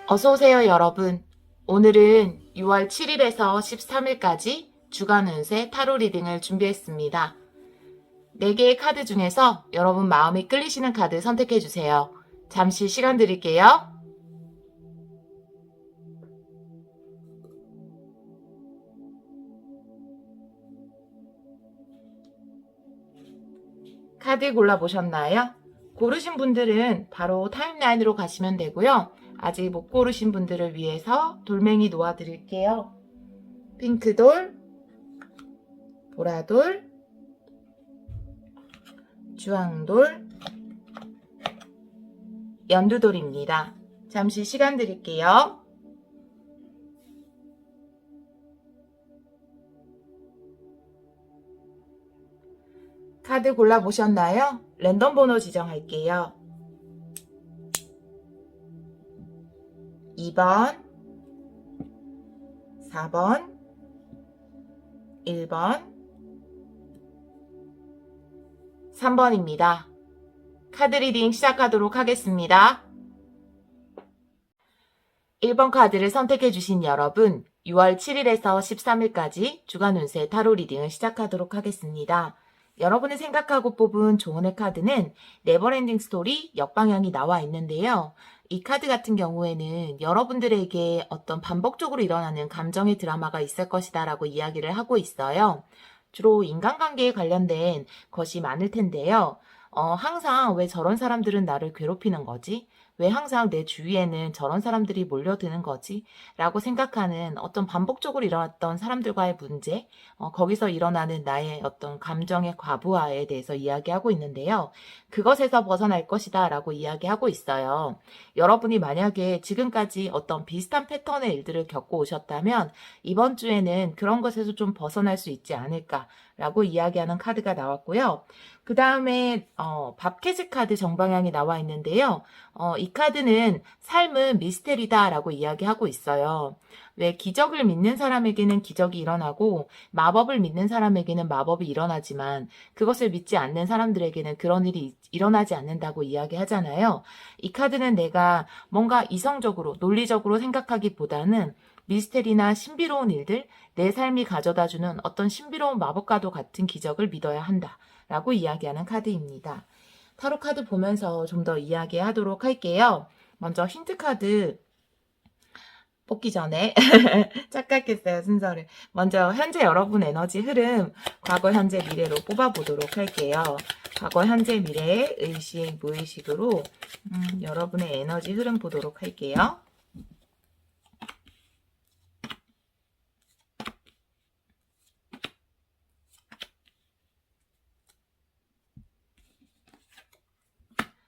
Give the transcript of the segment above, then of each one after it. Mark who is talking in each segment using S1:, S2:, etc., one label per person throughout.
S1: 어서오세요, 여러분. 오늘은 6월 7일에서 13일까지 주간 운세 타로 리딩을 준비했습니다. 4개의 카드 중에서 여러분 마음이 끌리시는 카드 선택해주세요. 잠시 시간 드릴게요. 카드 골라보셨나요? 고르신 분들은 바로 타임라인으로 가시면 되고요. 아직 못 고르신 분들을 위해서 돌멩이 놓아드릴게요. 핑크돌, 보라돌, 주황돌, 연두돌입니다. 잠시 시간 드릴게요. 카드 골라보셨나요? 랜덤 번호 지정할게요. 2번, 4번, 1번, 3번입니다. 카드 리딩 시작하도록 하겠습니다. 1번 카드를 선택해주신 여러분, 6월 7일에서 13일까지 주간 운세 타로 리딩을 시작하도록 하겠습니다. 여러분이 생각하고 뽑은 조언의 카드는 네버엔딩 스토리 역방향이 나와 있는데요. 이 카드 같은 경우에는 여러분들에게 어떤 반복적으로 일어나는 감정의 드라마가 있을 것이다 라고 이야기를 하고 있어요. 주로 인간관계에 관련된 것이 많을 텐데요. 항상 왜 저런 사람들은 나를 괴롭히는 거지? 왜 항상 내 주위에는 저런 사람들이 몰려드는 거지? 라고 생각하는 어떤 반복적으로 일어났던 사람들과의 문제, 거기서 일어나는 나의 어떤 감정의 과부하에 대해서 이야기하고 있는데요. 그것에서 벗어날 것이다 라고 이야기하고 있어요. 여러분이 만약에 지금까지 어떤 비슷한 패턴의 일들을 겪고 오셨다면 이번 주에는 그런 것에서 좀 벗어날 수 있지 않을까라고 이야기하는 카드가 나왔고요. 그 다음에 밥캐스 카드 정방향이 나와 있는데요. 이 카드는 삶은 미스테리다라고 이야기하고 있어요. 왜 기적을 믿는 사람에게는 기적이 일어나고 마법을 믿는 사람에게는 마법이 일어나지만 그것을 믿지 않는 사람들에게는 그런 일이 일어나지 않는다고 이야기하잖아요. 이 카드는 내가 뭔가 이성적으로 논리적으로 생각하기보다는 미스테리나 신비로운 일들, 내 삶이 가져다주는 어떤 신비로운 마법과도 같은 기적을 믿어야 한다 라고 이야기하는 카드입니다. 타로 카드 보면서 좀 더 이야기하도록 할게요. 먼저 힌트 카드 뽑기 전에 착각했어요, 순서를. 먼저 현재 여러분 에너지 흐름, 과거, 현재, 미래로 뽑아보도록 할게요. 과거, 현재, 미래, 의식, 무의식으로 여러분의 에너지 흐름 보도록 할게요.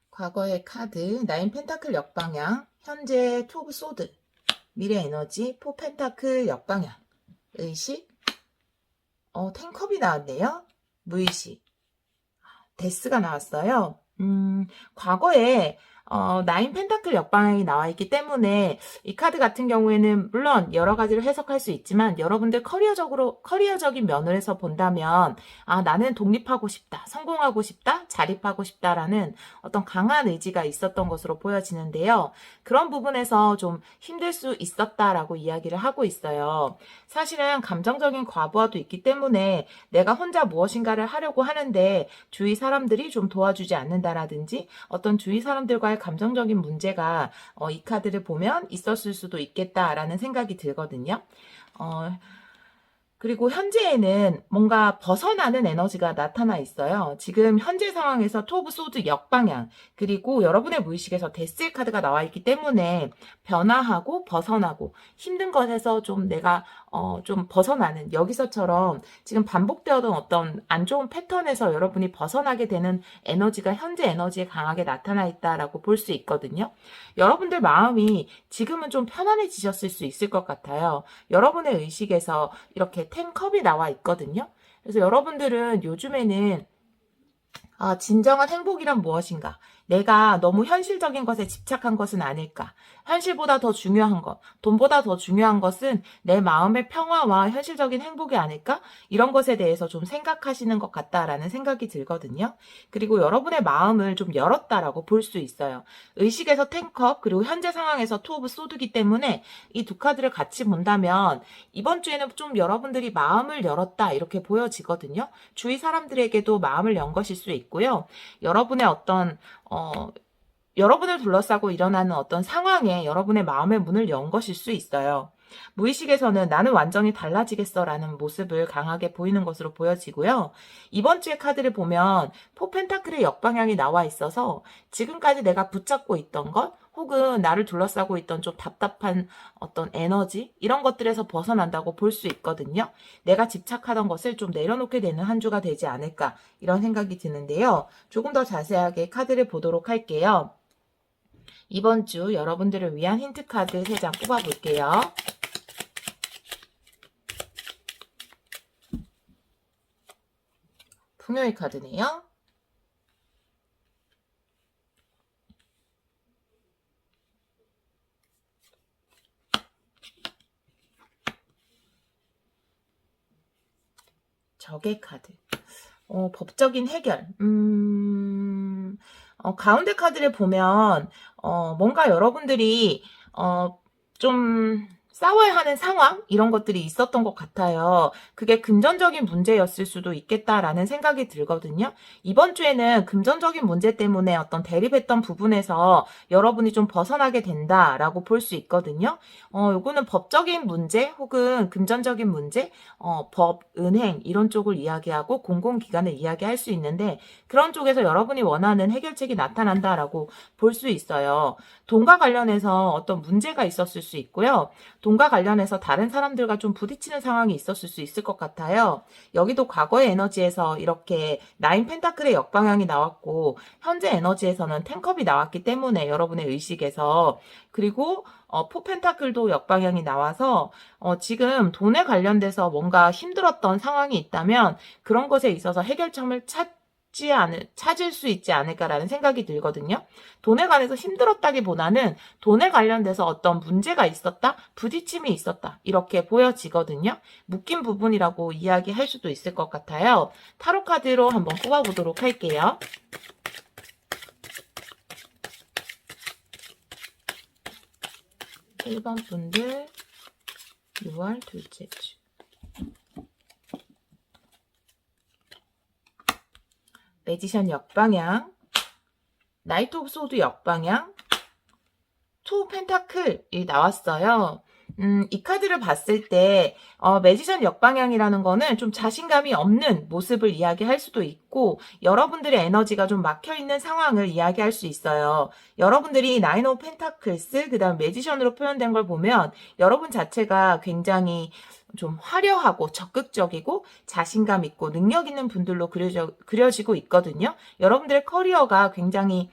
S1: 과거의 카드, 나인 펜타클 역방향, 현재 투 오브 소드, 미래 에너지, 포 펜타클 역방향, 의식, 텐컵이 나왔네요. 무의식, 데스가 나왔어요. 과거에 나인 펜타클 역방향이 나와 있기 때문에 이 카드 같은 경우에는 물론 여러 가지로 해석할 수 있지만 여러분들 커리어적인 면에서 본다면 나는 독립하고 싶다, 성공하고 싶다, 자립하고 싶다라는 어떤 강한 의지가 있었던 것으로 보여지는데요. 그런 부분에서 좀 힘들 수 있었다라고 이야기를 하고 있어요. 사실은 감정적인 과부하도 있기 때문에 내가 혼자 무엇인가를 하려고 하는데 주위 사람들이 좀 도와주지 않는다라든지 어떤 주위 사람들과의 감정적인 문제가 이 카드를 보면 있었을 수도 있겠다라는 생각이 들거든요. 그리고 현재에는 뭔가 벗어나는 에너지가 나타나 있어요. 지금 현재 상황에서 투 오브 소드 역방향, 그리고 여러분의 무의식에서 데스의 카드가 나와 있기 때문에 변화하고 벗어나고 힘든 것에서 좀 내가 좀 벗어나는, 여기서처럼 지금 반복되었던 어떤 안 좋은 패턴에서 여러분이 벗어나게 되는 에너지가 현재 에너지에 강하게 나타나 있다라고 볼 수 있거든요. 여러분들 마음이 지금은 좀 편안해지셨을 수 있을 것 같아요. 여러분의 의식에서 이렇게 10컵이 나와 있거든요. 그래서 여러분들은 요즘에는 진정한 행복이란 무엇인가? 내가 너무 현실적인 것에 집착한 것은 아닐까? 현실보다 더 중요한 것, 돈보다 더 중요한 것은 내 마음의 평화와 현실적인 행복이 아닐까? 이런 것에 대해서 좀 생각하시는 것 같다라는 생각이 들거든요. 그리고 여러분의 마음을 좀 열었다라고 볼 수 있어요. 의식에서 텐컵, 그리고 현재 상황에서 투 오브 소드기 때문에 이 두 카드를 같이 본다면 이번 주에는 좀 여러분들이 마음을 열었다 이렇게 보여지거든요. 주위 사람들에게도 마음을 연 것일 수 있고요. 여러분의 어떤 여러분을 둘러싸고 일어나는 어떤 상황에 여러분의 마음의 문을 연 것일 수 있어요. 무의식에서는 나는 완전히 달라지겠어라는 모습을 강하게 보이는 것으로 보여지고요. 이번 주의 카드를 보면 포 펜타클의 역방향이 나와 있어서 지금까지 내가 붙잡고 있던 것 혹은 나를 둘러싸고 있던 좀 답답한 어떤 에너지 이런 것들에서 벗어난다고 볼 수 있거든요. 내가 집착하던 것을 좀 내려놓게 되는 한 주가 되지 않을까 이런 생각이 드는데요. 조금 더 자세하게 카드를 보도록 할게요. 이번 주 여러분들을 위한 힌트 카드 3장 뽑아볼게요. 풍요의 카드네요. 적의 카드. 법적인 해결. 가운데 카드를 보면 뭔가 여러분들이 좀 싸워야 하는 상황 이런 것들이 있었던 것 같아요. 그게 금전적인 문제였을 수도 있겠다라는 생각이 들거든요. 이번 주에는 금전적인 문제 때문에 어떤 대립했던 부분에서 여러분이 좀 벗어나게 된다라고 볼 수 있거든요. 요거는 법적인 문제 혹은 금전적인 문제, 법, 은행 이런 쪽을 이야기하고 공공기관을 이야기할 수 있는데 그런 쪽에서 여러분이 원하는 해결책이 나타난다라고 볼 수 있어요. 돈과 관련해서 어떤 문제가 있었을 수 있고요. 돈과 관련해서 다른 사람들과 좀 부딪히는 상황이 있었을 수 있을 것 같아요. 여기도 과거의 에너지에서 이렇게 나인 펜타클의 역방향이 나왔고 현재 에너지에서는 텐컵이 나왔기 때문에 여러분의 의식에서 그리고 포 펜타클도 역방향이 나와서 지금 돈에 관련돼서 뭔가 힘들었던 상황이 있다면 그런 것에 있어서 해결점을 찾을 수 있지 않을까라는 생각이 들거든요. 돈에 관해서 힘들었다기보다는 돈에 관련돼서 어떤 문제가 있었다, 부딪힘이 있었다 이렇게 보여지거든요. 묶인 부분이라고 이야기할 수도 있을 것 같아요. 타로 카드로 한번 뽑아보도록 할게요. 1번 분들 6월 둘째 주. 매지션 역방향, 나이트 오브 소드 역방향, 투 펜타클이 나왔어요. 이 카드를 봤을 때 매지션 역방향이라는 거는 좀 자신감이 없는 모습을 이야기할 수도 있고 여러분들의 에너지가 좀 막혀있는 상황을 이야기할 수 있어요. 여러분들이 나인 오브 펜타클스 그 다음 매지션으로 표현된 걸 보면 여러분 자체가 굉장히 좀 화려하고 적극적이고 자신감 있고 능력 있는 분들로 그려지고 있거든요. 여러분들의 커리어가 굉장히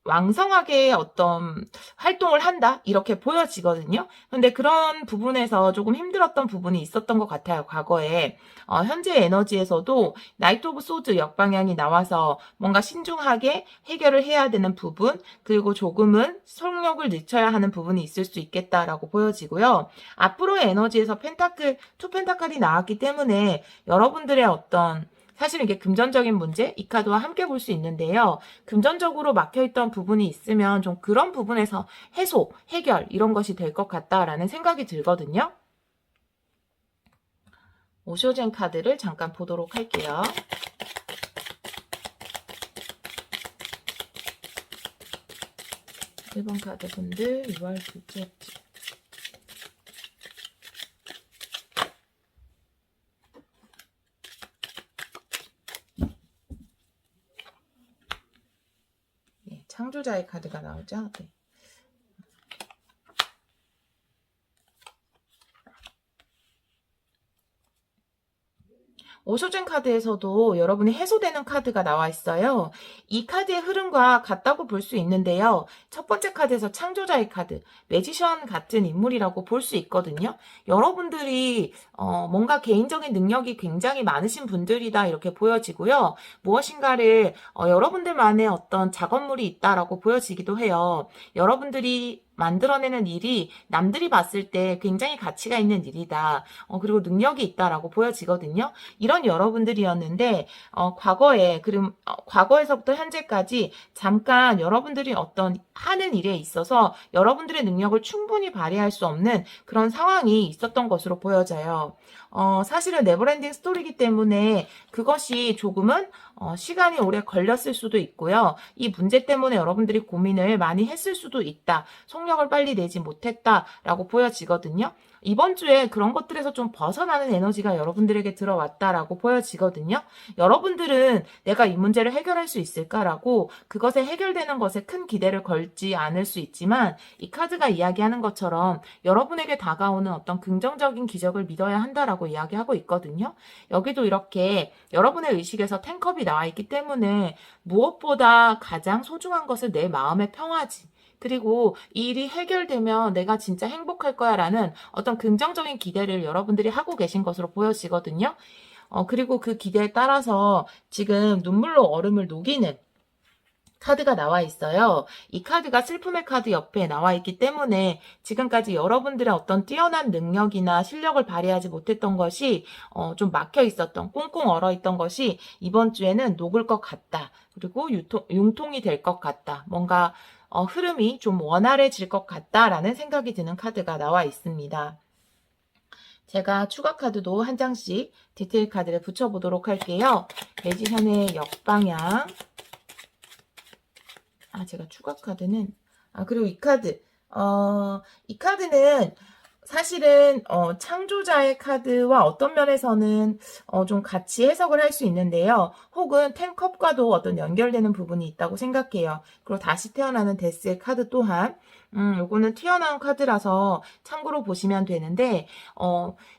S1: 왕성하게 어떤 활동을 한다 이렇게 보여지거든요. 근데 그런 부분에서 조금 힘들었던 부분이 있었던 것 같아요. 과거에 현재 에너지에서도 나이트 오브 소드 역방향이 나와서 뭔가 신중하게 해결을 해야 되는 부분 그리고 조금은 속력을 늦춰야 하는 부분이 있을 수 있겠다라고 보여지고요. 앞으로의 에너지에서 펜타클, 투 펜타클이 나왔기 때문에 여러분들의 어떤 사실 이게 금전적인 문제, 이 카드와 함께 볼 수 있는데요. 금전적으로 막혀있던 부분이 있으면 좀 그런 부분에서 해소, 해결 이런 것이 될 것 같다라는 생각이 들거든요. 오쇼젠 카드를 잠깐 보도록 할게요. 일본 카드 분들 6월 둘째 주. 창조자의 카드가 나오죠. 네. 오쇼진 카드에서도 여러분이 해소되는 카드가 나와 있어요. 이 카드의 흐름과 같다고 볼 수 있는데요. 첫 번째 카드에서 창조자의 카드, 매지션 같은 인물이라고 볼 수 있거든요. 여러분들이 뭔가 개인적인 능력이 굉장히 많으신 분들이다 이렇게 보여지고요. 무엇인가를 여러분들만의 어떤 작업물이 있다라고 보여지기도 해요. 여러분들이 만들어내는 일이 남들이 봤을 때 굉장히 가치가 있는 일이다. 그리고 능력이 있다라고 보여지거든요. 이런 여러분들이었는데 과거에서부터 현재까지 잠깐 여러분들이 어떤 하는 일에 있어서 여러분들의 능력을 충분히 발휘할 수 없는 그런 상황이 있었던 것으로 보여져요. 사실은 네버엔딩 스토리이기 때문에 그것이 조금은 시간이 오래 걸렸을 수도 있고요. 이 문제 때문에 여러분들이 고민을 많이 했을 수도 있다. 속력을 빨리 내지 못했다라고 보여지거든요. 이번 주에 그런 것들에서 좀 벗어나는 에너지가 여러분들에게 들어왔다라고 보여지거든요. 여러분들은 내가 이 문제를 해결할 수 있을까라고 그것에 해결되는 것에 큰 기대를 걸지 않을 수 있지만 이 카드가 이야기하는 것처럼 여러분에게 다가오는 어떤 긍정적인 기적을 믿어야 한다라고 이야기하고 있거든요. 여기도 이렇게 여러분의 의식에서 텐컵이 나와 있기 때문에 무엇보다 가장 소중한 것은 내 마음의 평화지. 그리고 이 일이 해결되면 내가 진짜 행복할 거야 라는 어떤 긍정적인 기대를 여러분들이 하고 계신 것으로 보여지거든요. 그리고 그 기대에 따라서 지금 눈물로 얼음을 녹이는 카드가 나와 있어요. 이 카드가 슬픔의 카드 옆에 나와 있기 때문에 지금까지 여러분들의 어떤 뛰어난 능력이나 실력을 발휘하지 못했던 것이 좀 막혀 있었던, 꽁꽁 얼어 있던 것이 이번 주에는 녹을 것 같다. 그리고 융통이 될 것 같다. 뭔가 흐름이 좀 원활해질 것 같다라는 생각이 드는 카드가 나와 있습니다. 제가 추가 카드도 한 장씩 디테일 카드를 붙여보도록 할게요. 매지션의 역방향. 제가 추가 카드는, 그리고 이 카드. 이 카드는 사실은 창조자의 카드와 어떤 면에서는 좀 같이 해석을 할 수 있는데요. 혹은 텐컵과도 어떤 연결되는 부분이 있다고 생각해요. 그리고 다시 태어나는 데스의 카드 또한 요거는 튀어나온 카드라서 참고로 보시면 되는데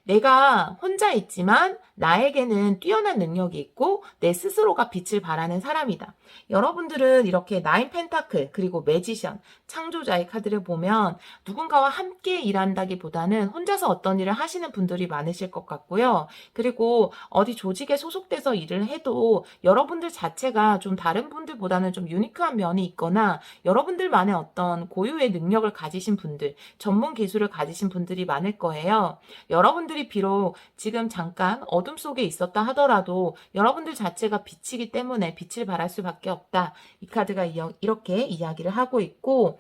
S1: 내가 혼자 있지만 나에게는 뛰어난 능력이 있고 내 스스로가 빛을 발하는 사람이다. 여러분들은 이렇게 나인 펜타클 그리고 매지션 창조자의 카드를 보면 누군가와 함께 일한다기보다는 혼자서 어떤 일을 하시는 분들이 많으실 것 같고요. 그리고 어디 조직에 소속돼서 일을 해도 여러분들 자체가 좀 다른 분들보다는 좀 유니크한 면이 있거나 여러분들만의 어떤 고유의 능력을 가지신 분들, 전문 기술을 가지신 분들이 많을 거예요. 여러분들이 비록 지금 잠깐 어둠 속에 있었다 하더라도 여러분들 자체가 빛이기 때문에 빛을 발할 수밖에 없다. 이 카드가 이렇게 이야기를 하고 있고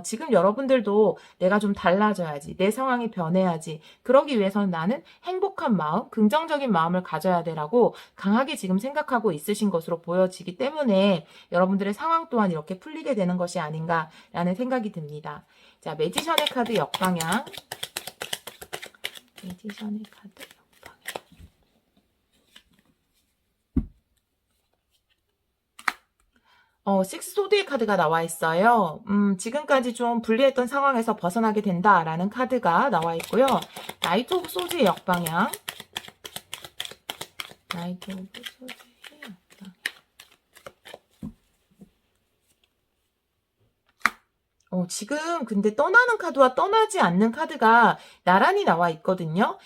S1: 지금 여러분들도 내가 좀 달라져야지. 내 상황이 변해야지. 그러기 위해서는 나는 행복한 마음, 긍정적인 마음을 가져야 되라고 강하게 지금 생각하고 있으신 것으로 보여지기 때문에 여러분들의 상황 또한 이렇게 풀리게 되는 것이 아닌가라는 생각이 듭니다. 자, 매지션의 카드 역방향. 매지션의 카드 역방향. 식스소드의 카드가 나와 있어요. 지금까지 좀 불리했던 상황에서 벗어나게 된다라는 카드가 나와 있고요. 나이트 오브 소드의 역방향. 나이트 오브 소드의 역방향. 지금 근데 떠나는 카드와 떠나지 않는 카드가 나란히 나와 있거든요.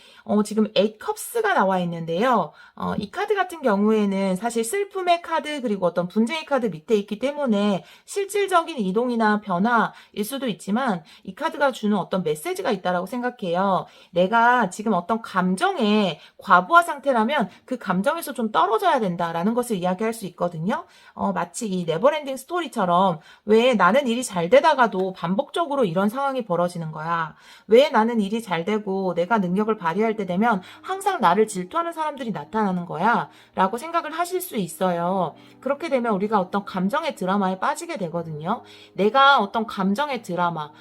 S1: 지금 8컵스가 나와 있는데요. 이 카드 같은 경우에는 사실 슬픔의 카드 그리고 어떤 분쟁의 카드 밑에 있기 때문에 실질적인 이동이나 변화일 수도 있지만 이 카드가 주는 어떤 메시지가 있다라고 생각해요. 내가 지금 어떤 감정의 과부하 상태라면 그 감정에서 좀 떨어져야 된다라는 것을 이야기할 수 있거든요. 마치 이 네버엔딩 스토리처럼 왜 나는 일이 잘 되다가도 반복적으로 이런 상황이 벌어지는 거야. 왜 나는 일이 잘 되고 내가 능력을 발휘할 때 되면 항상 나를 질투하는 사람들이 나타나는 거야 라고 생각을 하실 수 있어요. 그렇게 되면 우리가 어떤 감정의 드라마에 빠지게 되거든요. 내가 어떤 감정의 드라마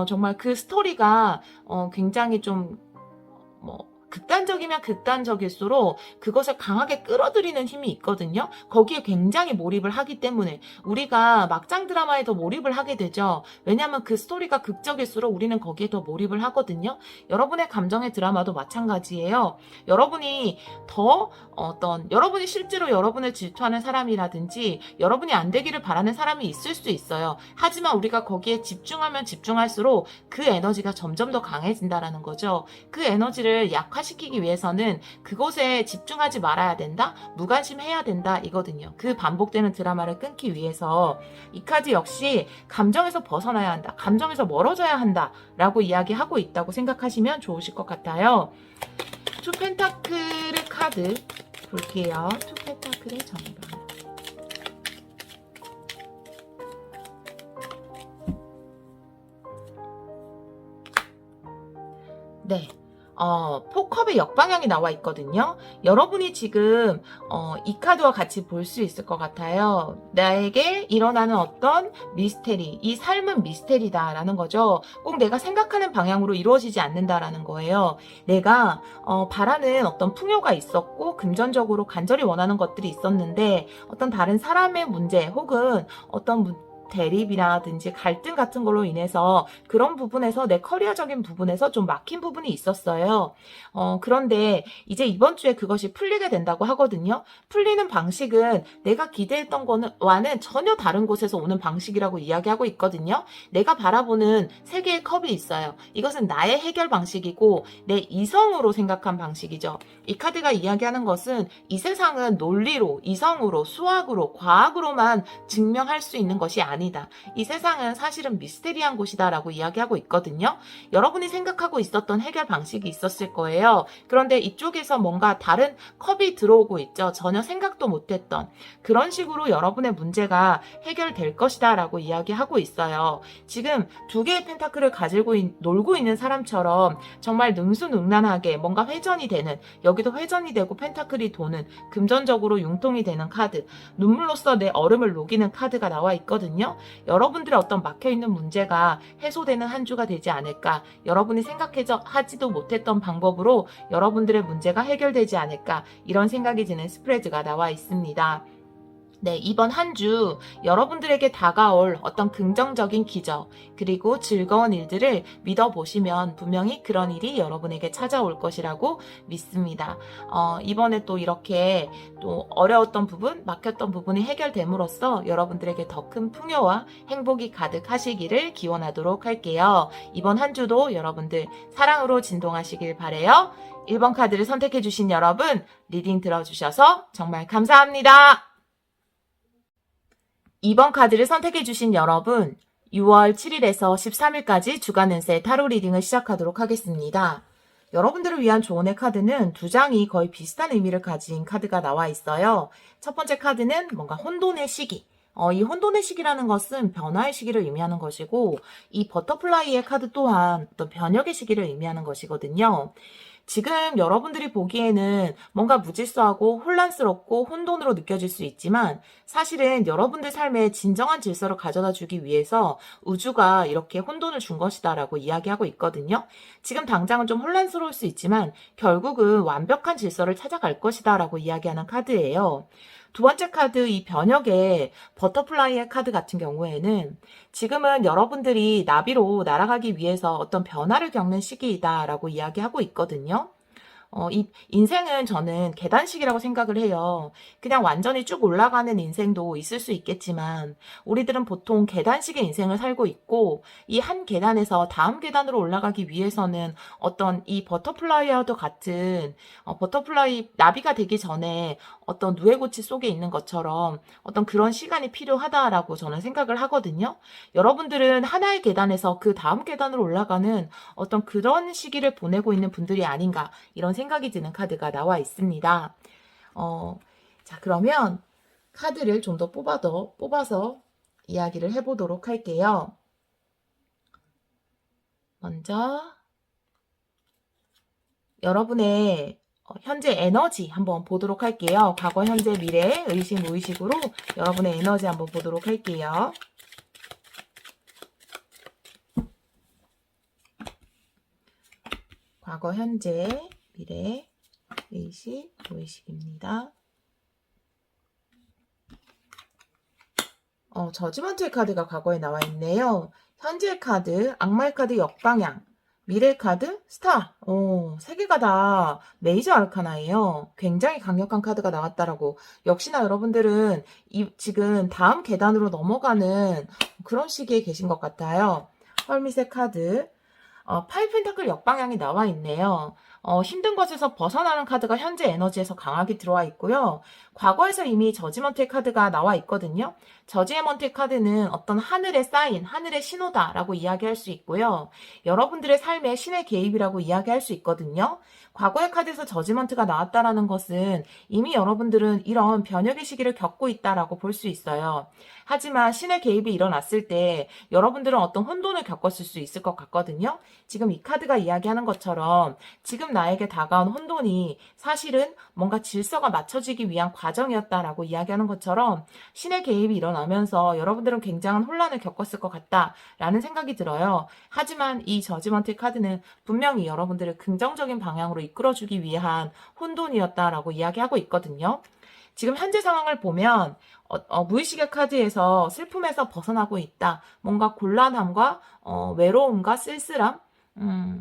S1: 정말 그 스토리가 굉장히 좀 극단적이면 극단적일수록 그것을 강하게 끌어들이는 힘이 있거든요. 거기에 굉장히 몰입을 하기 때문에 우리가 막장 드라마에 더 몰입을 하게 되죠. 왜냐하면 그 스토리가 극적일수록 우리는 거기에 더 몰입을 하거든요. 여러분의 감정의 드라마도 마찬가지예요. 여러분이 더 어떤 여러분이 실제로 여러분을 질투하는 사람이라든지 여러분이 안 되기를 바라는 사람이 있을 수 있어요. 하지만 우리가 거기에 집중하면 집중할수록 그 에너지가 점점 더 강해진다라는 거죠. 그 에너지를 약화시키기 위해서는 그곳에 집중하지 말아야 된다, 무관심해야 된다 이거든요. 그 반복되는 드라마를 끊기 위해서 이 카드 역시 감정에서 벗어나야 한다, 감정에서 멀어져야 한다 라고 이야기하고 있다고 생각하시면 좋으실 것 같아요. 투 펜타클의 카드 볼게요. 투 펜타클의 전반. 네. 포컵의 역방향이 나와 있거든요. 여러분이 지금 이 카드와 같이 볼 수 있을 것 같아요. 나에게 일어나는 어떤 미스테리, 이 삶은 미스테리다라는 거죠. 꼭 내가 생각하는 방향으로 이루어지지 않는다라는 거예요. 내가 바라는 어떤 풍요가 있었고 금전적으로 간절히 원하는 것들이 있었는데 어떤 다른 사람의 문제 혹은 어떤 대립이라든지 갈등 같은 걸로 인해서 그런 부분에서 내 커리어적인 부분에서 좀 막힌 부분이 있었어요. 그런데 이제 이번 주에 그것이 풀리게 된다고 하거든요. 풀리는 방식은 내가 기대했던 거와는 전혀 다른 곳에서 오는 방식이라고 이야기하고 있거든요. 내가 바라보는 세 개의 컵이 있어요. 이것은 나의 해결 방식이고 내 이성으로 생각한 방식이죠. 이 카드가 이야기하는 것은 이 세상은 논리로, 이성으로, 수학으로, 과학으로만 증명할 수 있는 것이 아니다. 이 세상은 사실은 미스테리한 곳이다라고 이야기하고 있거든요. 여러분이 생각하고 있었던 해결 방식이 있었을 거예요. 그런데 이쪽에서 뭔가 다른 컵이 들어오고 있죠. 전혀 생각도 못했던 그런 식으로 여러분의 문제가 해결될 것이다라고 이야기하고 있어요. 지금 두 개의 펜타클을 가지고 놀고 있는 사람처럼 정말 능수능란하게 뭔가 회전이 되는, 여기도 회전이 되고 펜타클이 도는, 금전적으로 융통이 되는 카드, 눈물로써 내 얼음을 녹이는 카드가 나와 있거든요. 여러분들의 어떤 막혀있는 문제가 해소되는 한 주가 되지 않을까, 여러분이 생각하지도 못했던 방법으로 여러분들의 문제가 해결되지 않을까, 이런 생각이 드는 스프레드가 나와 있습니다. 네, 이번 한 주 여러분들에게 다가올 어떤 긍정적인 기적 그리고 즐거운 일들을 믿어보시면 분명히 그런 일이 여러분에게 찾아올 것이라고 믿습니다. 이번에 또 이렇게 또 어려웠던 부분, 막혔던 부분이 해결됨으로써 여러분들에게 더 큰 풍요와 행복이 가득하시기를 기원하도록 할게요. 이번 한 주도 여러분들 사랑으로 진동하시길 바라요. 1번 카드를 선택해주신 여러분, 리딩 들어주셔서 정말 감사합니다. 2번 카드를 선택해주신 여러분, 6월 7일에서 13일까지 주간 운세 타로 리딩을 시작하도록 하겠습니다. 여러분들을 위한 조언의 카드는 두 장이 거의 비슷한 의미를 가진 카드가 나와 있어요. 첫 번째 카드는 뭔가 혼돈의 시기. 이 혼돈의 시기라는 것은 변화의 시기를 의미하는 것이고, 이 버터플라이의 카드 또한 어떤 변혁의 시기를 의미하는 것이거든요. 지금 여러분들이 보기에는 뭔가 무질서하고 혼란스럽고 혼돈으로 느껴질 수 있지만 사실은 여러분들 삶에 진정한 질서를 가져다 주기 위해서 우주가 이렇게 혼돈을 준 것이다라고 이야기하고 있거든요. 지금 당장은 좀 혼란스러울 수 있지만 결국은 완벽한 질서를 찾아갈 것이다라고 이야기하는 카드예요. 두 번째 카드, 이 변혁의 버터플라이의 카드 같은 경우에는 지금은 여러분들이 나비로 날아가기 위해서 어떤 변화를 겪는 시기이다라고 이야기하고 있거든요. 이 인생은 저는 계단식이라고 생각을 해요. 그냥 완전히 쭉 올라가는 인생도 있을 수 있겠지만 우리들은 보통 계단식의 인생을 살고 있고 이 한 계단에서 다음 계단으로 올라가기 위해서는 어떤 이 버터플라이와도 같은 버터플라이 나비가 되기 전에 어떤 누에고치 속에 있는 것처럼 어떤 그런 시간이 필요하다라고 저는 생각을 하거든요. 여러분들은 하나의 계단에서 그 다음 계단으로 올라가는 어떤 그런 시기를 보내고 있는 분들이 아닌가 이런 생각이 드는 카드가 나와 있습니다. 자, 그러면 카드를 좀 더 뽑아서 이야기를 해보도록 할게요. 먼저 여러분의 현재 에너지 한번 보도록 할게요. 과거, 현재, 미래, 의식, 무의식으로 여러분의 에너지 한번 보도록 할게요. 과거, 현재, 미래, 의식, 무의식입니다. 저지먼트의 카드가 과거에 나와 있네요. 현재 카드, 악마의 카드 역방향. 미래 카드, 스타. 세 개가 다 메이저 아르카나예요. 굉장히 강력한 카드가 나왔다라고. 역시나 여러분들은 지금 다음 계단으로 넘어가는 그런 시기에 계신 것 같아요. 헐밋의 카드. 파이브 펜타클 역방향이 나와 있네요. 힘든 것에서 벗어나는 카드가 현재 에너지에서 강하게 들어와 있고요. 과거에서 이미 저지먼트의 카드가 나와 있거든요. 저지먼트의 카드는 어떤 하늘의 사인, 하늘의 신호다라고 이야기할 수 있고요. 여러분들의 삶에 신의 개입이라고 이야기할 수 있거든요. 과거의 카드에서 저지먼트가 나왔다라는 것은 이미 여러분들은 이런 변혁의 시기를 겪고 있다라고 볼 수 있어요. 하지만 신의 개입이 일어났을 때 여러분들은 어떤 혼돈을 겪었을 수 있을 것 같거든요. 지금 이 카드가 이야기하는 것처럼 지금 나에게 다가온 혼돈이 사실은 뭔가 질서가 맞춰지기 위한 과정이었다라고 이야기하는 것처럼 신의 개입이 일어나면서 여러분들은 굉장한 혼란을 겪었을 것 같다라는 생각이 들어요. 하지만 이 저지먼트 카드는 분명히 여러분들을 긍정적인 방향으로 이끌어주기 위한 혼돈이었다라고 이야기하고 있거든요. 지금 현재 상황을 보면 무의식의 카드에서 슬픔에서 벗어나고 있다. 뭔가 곤란함과 외로움과 쓸쓸함,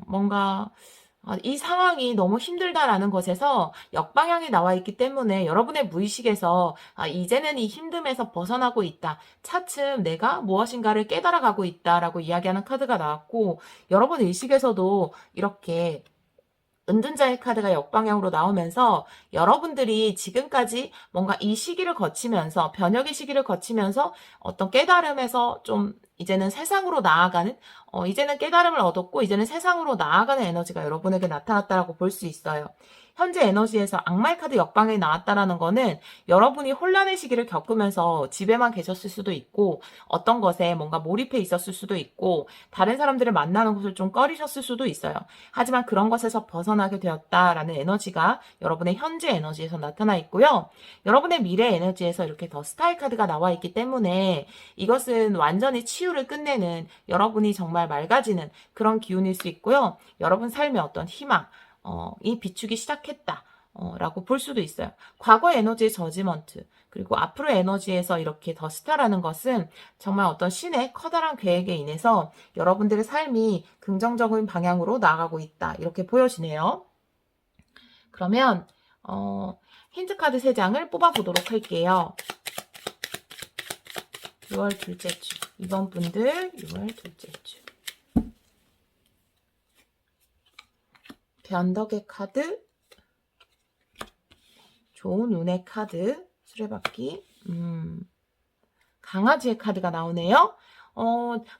S1: 뭔가 이 상황이 너무 힘들다라는 것에서 역방향이 나와 있기 때문에 여러분의 무의식에서 이제는 이 힘듦에서 벗어나고 있다. 차츰 내가 무엇인가를 깨달아가고 있다라고 이야기하는 카드가 나왔고 여러분 의식에서도 이렇게 은둔자의 카드가 역방향으로 나오면서 여러분들이 지금까지 뭔가 이 시기를 거치면서 변혁의 시기를 거치면서 어떤 깨달음에서 좀 이제는 세상으로 나아가는 이제는 깨달음을 얻었고 이제는 세상으로 나아가는 에너지가 여러분에게 나타났다라고 볼 수 있어요. 현재 에너지에서 악마의 카드 역방향이 나왔다라는 거는 여러분이 혼란의 시기를 겪으면서 집에만 계셨을 수도 있고 어떤 것에 뭔가 몰입해 있었을 수도 있고 다른 사람들을 만나는 것을 좀 꺼리셨을 수도 있어요. 하지만 그런 것에서 벗어나게 되었다라는 에너지가 여러분의 현재 에너지에서 나타나 있고요. 여러분의 미래 에너지에서 이렇게 더 스타일 카드가 나와 있기 때문에 이것은 완전히 치유를 끝내는 여러분이 정말 맑아지는 그런 기운일 수 있고요. 여러분 삶의 어떤 희망, 이 비추기 시작했다. 라고 볼 수도 있어요. 과거 에너지의 저지먼트, 그리고 앞으로 에너지에서 이렇게 더 스타라는 것은 정말 어떤 신의 커다란 계획에 인해서 여러분들의 삶이 긍정적인 방향으로 나아가고 있다. 이렇게 보여지네요. 그러면, 힌트 카드 3장을 뽑아보도록 할게요. 6월 둘째 주. 이번 분들 6월 둘째 주. 변덕의 카드, 좋은 운의 카드, 수레바퀴, 강아지의 카드가 나오네요.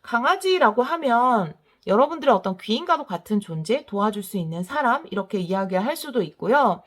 S1: 강아지라고 하면 여러분들의 어떤 귀인과도 같은 존재, 도와줄 수 있는 사람, 이렇게 이야기할 수도 있고요.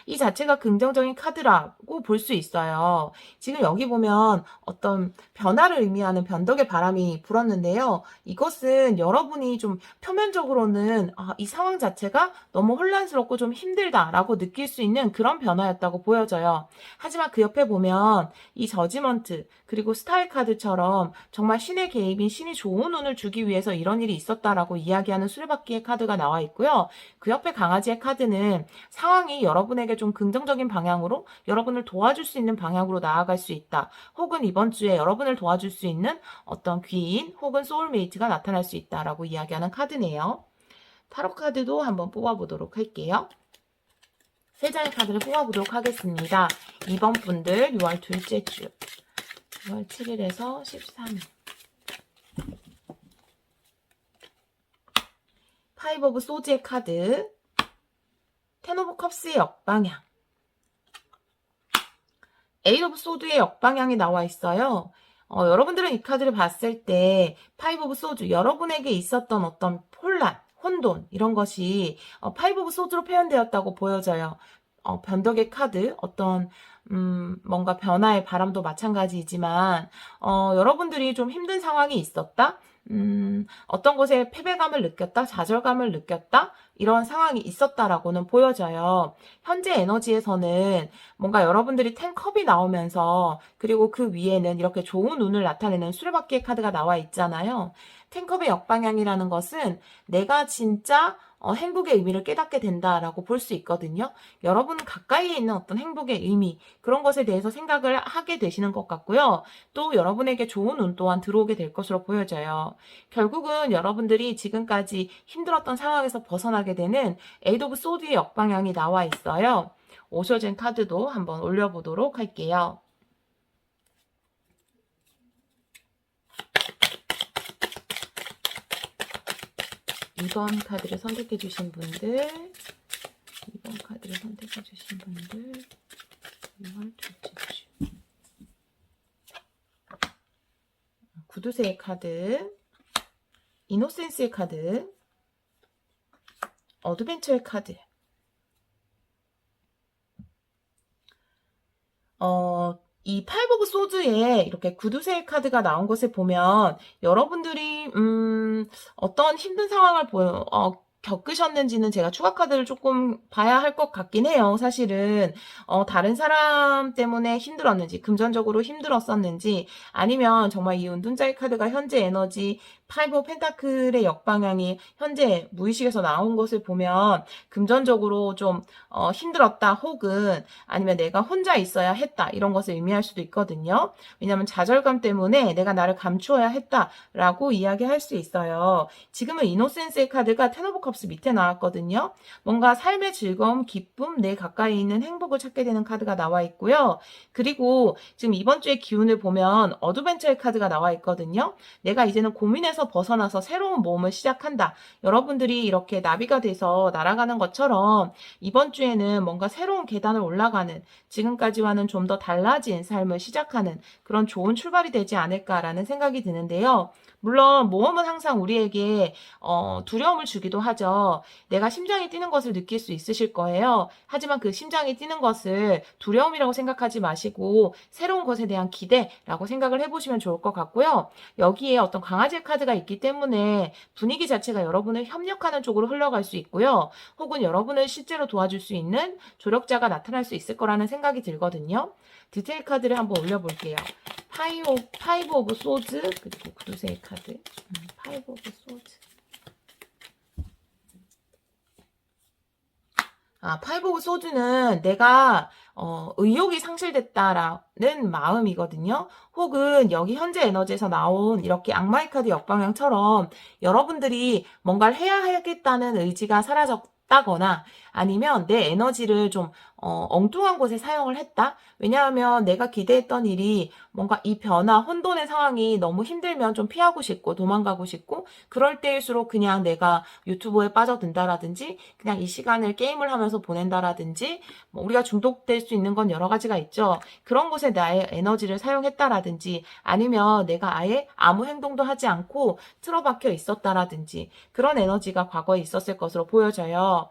S1: 이 자체가 긍정적인 카드라고 볼 수 있어요. 지금 여기 보면 어떤 변화를 의미하는 변덕의 바람이 불었는데요. 이것은 여러분이 좀 표면적으로는 이 상황 자체가 너무 혼란스럽고 좀 힘들다라고 느낄 수 있는 그런 변화였다고 보여져요. 하지만 그 옆에 보면 이 저지먼트 그리고 스타일 카드처럼 정말 신의 개입인 신이 좋은 운을 주기 위해서 이런 일이 있었다라고 이야기하는 수레바퀴의 카드가 나와 있고요. 그 옆에 강아지의 카드는 상황이 여러분에게 좀 긍정적인 방향으로 여러분을 도와줄 수 있는 방향으로 나아갈 수 있다. 혹은 이번 주에 여러분을 도와줄 수 있는 어떤 귀인 혹은 소울메이트가 나타날 수 있다라고 이야기하는 카드네요. 타로 카드도 한번 뽑아보도록 할게요. 3장의 카드를 뽑아보도록 하겠습니다. 이번 분들 6월 둘째 주 6월 7일에서 13일 파이브 오브 소즈의 카드, 텐 오브 컵스의 역방향, 에잇 오브 소드의 역방향이 나와 있어요. 여러분들은 이 카드를 봤을 때 파이브 오브 소드, 여러분에게 있었던 어떤 혼란, 혼돈 이런 것이 파이브 오브 소드로 표현되었다고 보여져요. 변덕의 카드, 어떤 뭔가 변화의 바람도 마찬가지이지만 여러분들이 좀 힘든 상황이 있었다. 어떤 곳에 패배감을 느꼈다, 좌절감을 느꼈다, 이런 상황이 있었다라고는 보여져요. 현재 에너지에서는 뭔가 여러분들이 10컵이 나오면서 그리고 그 위에는 이렇게 좋은 운을 나타내는 수레바퀴의 카드가 나와 있잖아요. 10컵의 역방향이라는 것은 내가 진짜 행복의 의미를 깨닫게 된다라고 볼 수 있거든요. 여러분은 가까이에 있는 어떤 행복의 의미, 그런 것에 대해서 생각을 하게 되시는 것 같고요. 또 여러분에게 좋은 운 또한 들어오게 될 것으로 보여져요. 결국은 여러분들이 지금까지 힘들었던 상황에서 벗어나게 되는 에이드 오브 소드의 역방향이 나와 있어요. 오셔진 카드도 한번 올려보도록 할게요. 2번 카드를 선택해 주신 분들, 2번 카드를 선택해 주신 분들, 6월 둘째 주. 구두쇠의 카드, 이노센스의 카드, 어드벤처의 카드. 이 파이브 오브 소드에 이렇게 구두쇠의 카드가 나온 것을 보면 여러분들이 어떤 힘든 상황을 겪으셨는지는 제가 추가 카드를 조금 봐야 할 것 같긴 해요. 사실은 다른 사람 때문에 힘들었는지, 금전적으로 힘들었었는지, 아니면 정말 이 운둔자의 카드가 현재 에너지 파이브 오브 펜타클의 역방향이 현재 무의식에서 나온 것을 보면 금전적으로 좀 힘들었다, 혹은 아니면 내가 혼자 있어야 했다, 이런 것을 의미할 수도 있거든요. 왜냐하면 좌절감 때문에 내가 나를 감추어야 했다라고 이야기할 수 있어요. 지금은 이노센스의 카드가 텐 오브 컵스 밑에 나왔거든요. 뭔가 삶의 즐거움, 기쁨, 내 가까이 있는 행복을 찾게 되는 카드가 나와 있고요. 그리고 지금 이번 주의 기운을 보면 어드벤처의 카드가 나와 있거든요. 내가 이제는 고민에서 벗어나서 새로운 모험을 시작한다. 여러분들이 이렇게 나비가 돼서 날아가는 것처럼 이번 주에는 뭔가 새로운 계단을 올라가는, 지금까지와는 좀 더 달라진 삶을 시작하는 그런 좋은 출발이 되지 않을까라는 생각이 드는데요. 물론 모험은 항상 우리에게 두려움을 주기도 하죠. 내가 심장이 뛰는 것을 느낄 수 있으실 거예요. 하지만 그 심장이 뛰는 것을 두려움이라고 생각하지 마시고 새로운 것에 대한 기대라고 생각을 해보시면 좋을 것 같고요. 여기에 어떤 강아지 카드가 있기 때문에 분위기 자체가 여러분을 협력하는 쪽으로 흘러갈 수 있고요. 혹은 여러분을 실제로 도와줄 수 있는 조력자가 나타날 수 있을 거라는 생각이 들거든요. 디테일 카드를 한번 올려볼게요. 파이브 오브 소즈, 그리고 구두쇠의 카드. 파이브 오브 소즈. 파이브 오브 소즈는 내가 의욕이 상실됐다라는 마음이거든요. 혹은 여기 현재 에너지에서 나온 이렇게 악마의 카드 역방향처럼 여러분들이 뭔가를 해야 하겠다는 의지가 사라졌다거나, 아니면 내 에너지를 좀 엉뚱한 곳에 사용을 했다? 왜냐하면 내가 기대했던 일이 뭔가 이 변화, 혼돈의 상황이 너무 힘들면 좀 피하고 싶고 도망가고 싶고, 그럴 때일수록 그냥 내가 유튜브에 빠져든다라든지 그냥 이 시간을 게임을 하면서 보낸다라든지, 뭐 우리가 중독될 수 있는 건 여러 가지가 있죠. 그런 곳에 나의 에너지를 사용했다라든지, 아니면 내가 아예 아무 행동도 하지 않고 틀어박혀 있었다라든지, 그런 에너지가 과거에 있었을 것으로 보여져요.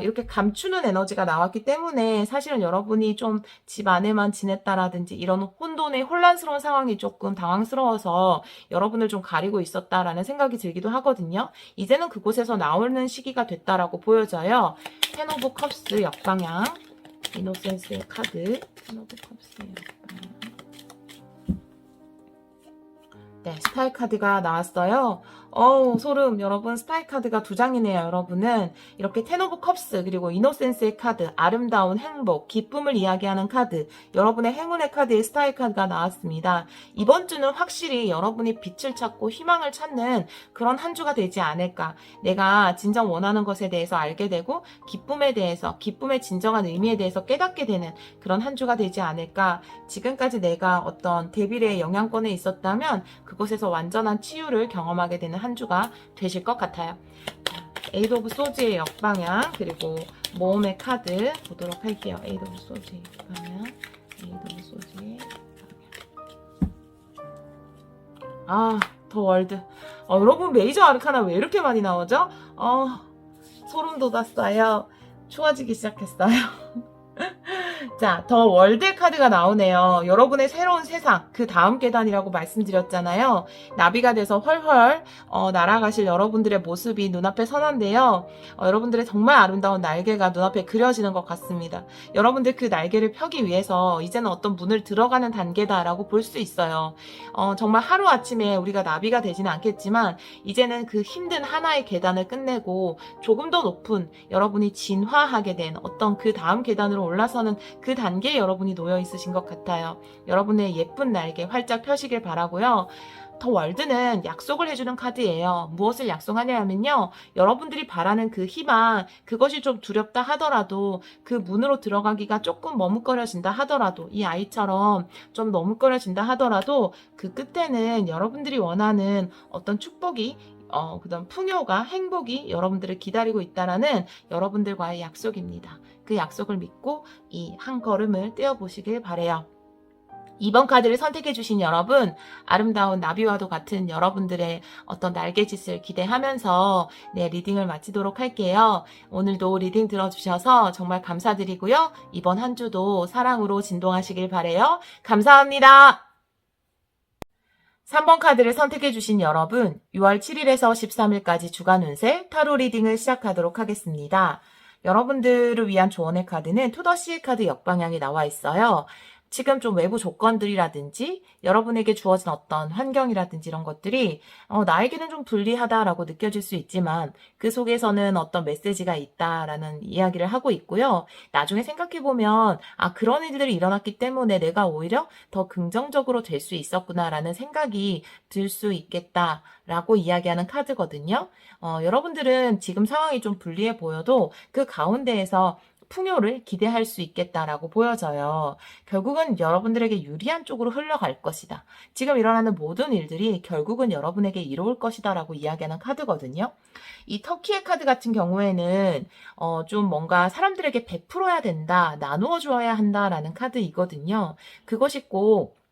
S1: 이렇게 감추는 에너지가 나왔기 때문에 사실은 여러분이 좀 집 안에만 지냈다라든지 이런 혼돈의 혼란스러운 상황이 조금 당황스러워서 여러분을 좀 가리고 있었다라는 생각이 들기도 하거든요. 이제는 그곳에서 나오는 시기가 됐다라고 보여져요. 텐 오브 컵스 역방향, 이노센스의 카드, 텐 오브 컵스의 역방향. 네, 스타일 카드가 나왔어요. 소름. 여러분, 스타일 카드가 2장이네요. 여러분은 이렇게 텐 오브 컵스, 그리고 이노센스의 카드, 아름다운 행복, 기쁨을 이야기하는 카드, 여러분의 행운의 카드의 스타일 카드가 나왔습니다. 이번 주는 확실히 여러분이 빛을 찾고 희망을 찾는 그런 한 주가 되지 않을까. 내가 진정 원하는 것에 대해서 알게 되고, 기쁨에 대해서, 기쁨의 진정한 의미에 대해서 깨닫게 되는 그런 한 주가 되지 않을까. 지금까지 내가 어떤 데빌의 영향권에 있었다면 그곳에서 완전한 치유를 경험하게 되는 한 주가 되실 것 같아요. 에이드 오브 소즈의 역방향, 그리고 모험의 카드 보도록 할게요. 에이드 오브 소즈의 역방향, 에이드 오브 소즈의 역방향. 더 월드. 여러분, 메이저 아르카나 왜 이렇게 많이 나오죠? 소름 돋았어요. 추워지기 시작했어요. 자, 더 월드의 카드가 나오네요. 여러분의 새로운 세상, 그 다음 계단이라고 말씀드렸잖아요. 나비가 돼서 훨훨 날아가실 여러분들의 모습이 눈앞에 선한데요. 여러분들의 정말 아름다운 날개가 눈앞에 그려지는 것 같습니다. 여러분들 그 날개를 펴기 위해서 이제는 어떤 문을 들어가는 단계다라고 볼 수 있어요. 정말 하루아침에 우리가 나비가 되지는 않겠지만 이제는 그 힘든 하나의 계단을 끝내고 조금 더 높은 여러분이 진화하게 된 어떤 그 다음 계단으로 올라서는 그 단계에 여러분이 놓여 있으신 것 같아요. 여러분의 예쁜 날개 활짝 펴시길 바라고요. 더 월드는 약속을 해주는 카드예요. 무엇을 약속하냐면요. 여러분들이 바라는 그 희망, 그것이 좀 두렵다 하더라도 그 문으로 들어가기가 조금 머뭇거려진다 하더라도 이 아이처럼 좀 머뭇거려진다 하더라도 그 끝에는 여러분들이 원하는 어떤 축복이 그다음 풍요가 행복이 여러분들을 기다리고 있다라는 여러분들과의 약속입니다. 그 약속을 믿고 이 한 걸음을 떼어보시길 바래요. 2번 카드를 선택해 주신 여러분, 아름다운 나비와도 같은 여러분들의 어떤 날개짓을 기대하면서 리딩을 마치도록 할게요. 오늘도 리딩 들어주셔서 정말 감사드리고요. 이번 한 주도 사랑으로 진동하시길 바래요. 감사합니다. 3번 카드를 선택해 주신 여러분, 6월 7일에서 13일까지 주간 운세 타로 리딩을 시작하도록 하겠습니다. 여러분들을 위한 조언의 카드는 투더시의 카드 역방향이 나와 있어요. 지금 좀 외부 조건들이라든지 여러분에게 주어진 어떤 환경이라든지 이런 것들이 나에게는 좀 불리하다라고 느껴질 수 있지만 그 속에서는 어떤 메시지가 있다라는 이야기를 하고 있고요. 나중에 생각해보면 그런 일들이 일어났기 때문에 내가 오히려 더 긍정적으로 될 수 있었구나라는 생각이 들 수 있겠다라고 이야기하는 카드거든요. 여러분들은 지금 상황이 좀 불리해 보여도 그 가운데에서 풍요를 기대할 수 있겠다라고 보여져요. 결국은 여러분들에게 유리한 쪽으로 흘러갈 것이다. 지금 일어나는 모든 일들이 결국은 여러분에게 이로울 것이다라고 이야기하는 카드거든요. 이 터키의 카드 같은 경우에는 좀 뭔가 사람들에게 베풀어야 된다, 나누어 주어야 한다라는 카드이거든요. 그것이 꼭